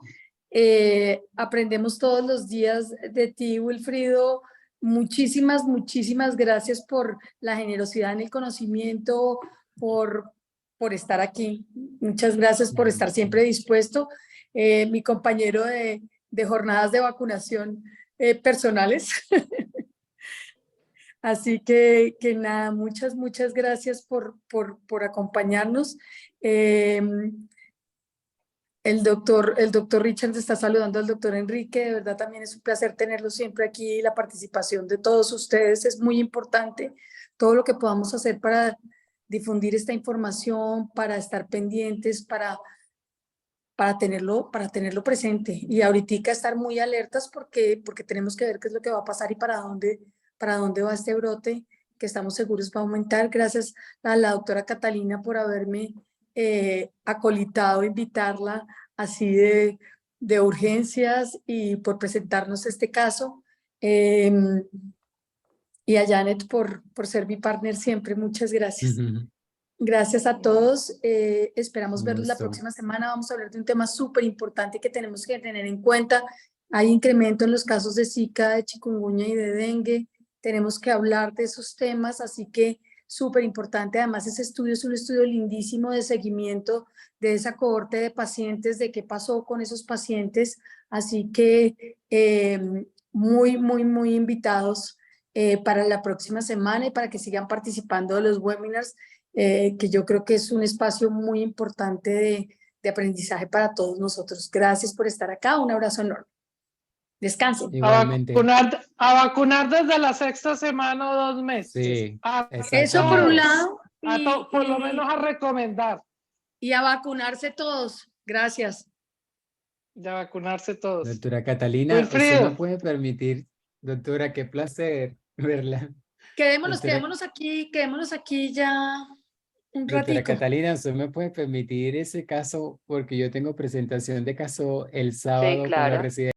Aprendemos todos los días de ti, Wilfrido. Muchísimas, muchísimas gracias por la generosidad en el conocimiento, por estar aquí. Muchas gracias por estar siempre dispuesto. Mi compañero de jornadas de vacunación personales. Así que nada, muchas, muchas gracias por acompañarnos. El doctor Richard está saludando al doctor Enrique. De verdad también es un placer tenerlo siempre aquí. La participación de todos ustedes es muy importante. Todo lo que podamos hacer para difundir esta información, para estar pendientes, para tenerlo presente. Y ahorita estar muy alertas porque tenemos que ver qué es lo que va a pasar y para dónde va este brote, que estamos seguros va a aumentar. Gracias a la doctora Catalina por haberme acolitado, invitarla así de urgencias y por presentarnos este caso. Y a Janet por ser mi partner siempre. Muchas gracias. Gracias a todos. Esperamos verlos la próxima semana. Vamos a hablar de un tema súper importante que tenemos que tener en cuenta. Hay incremento en los casos de Zika, de chikungunya y de dengue. Tenemos que hablar de esos temas, así que súper importante. Además, ese estudio es un estudio lindísimo de seguimiento de esa cohorte de pacientes, de qué pasó con esos pacientes. Así que muy, muy, muy invitados para la próxima semana y para que sigan participando de los webinars, que yo creo que es un espacio muy importante de aprendizaje para todos nosotros. Gracias por estar acá. Un abrazo enorme. Descansen. Igualmente. A vacunar desde la 6ª semana o 2 meses. Sí, Eso por un lado. Por lo menos a recomendar. Y a vacunarse todos. Gracias. Y a vacunarse todos. Doctora Catalina, usted no puede permitir, doctora, qué placer verla. Quedémonos aquí ya un Doctora ratito. Catalina, ¿usted me puede permitir ese caso? Porque yo tengo presentación de caso el sábado con la claro. residencia.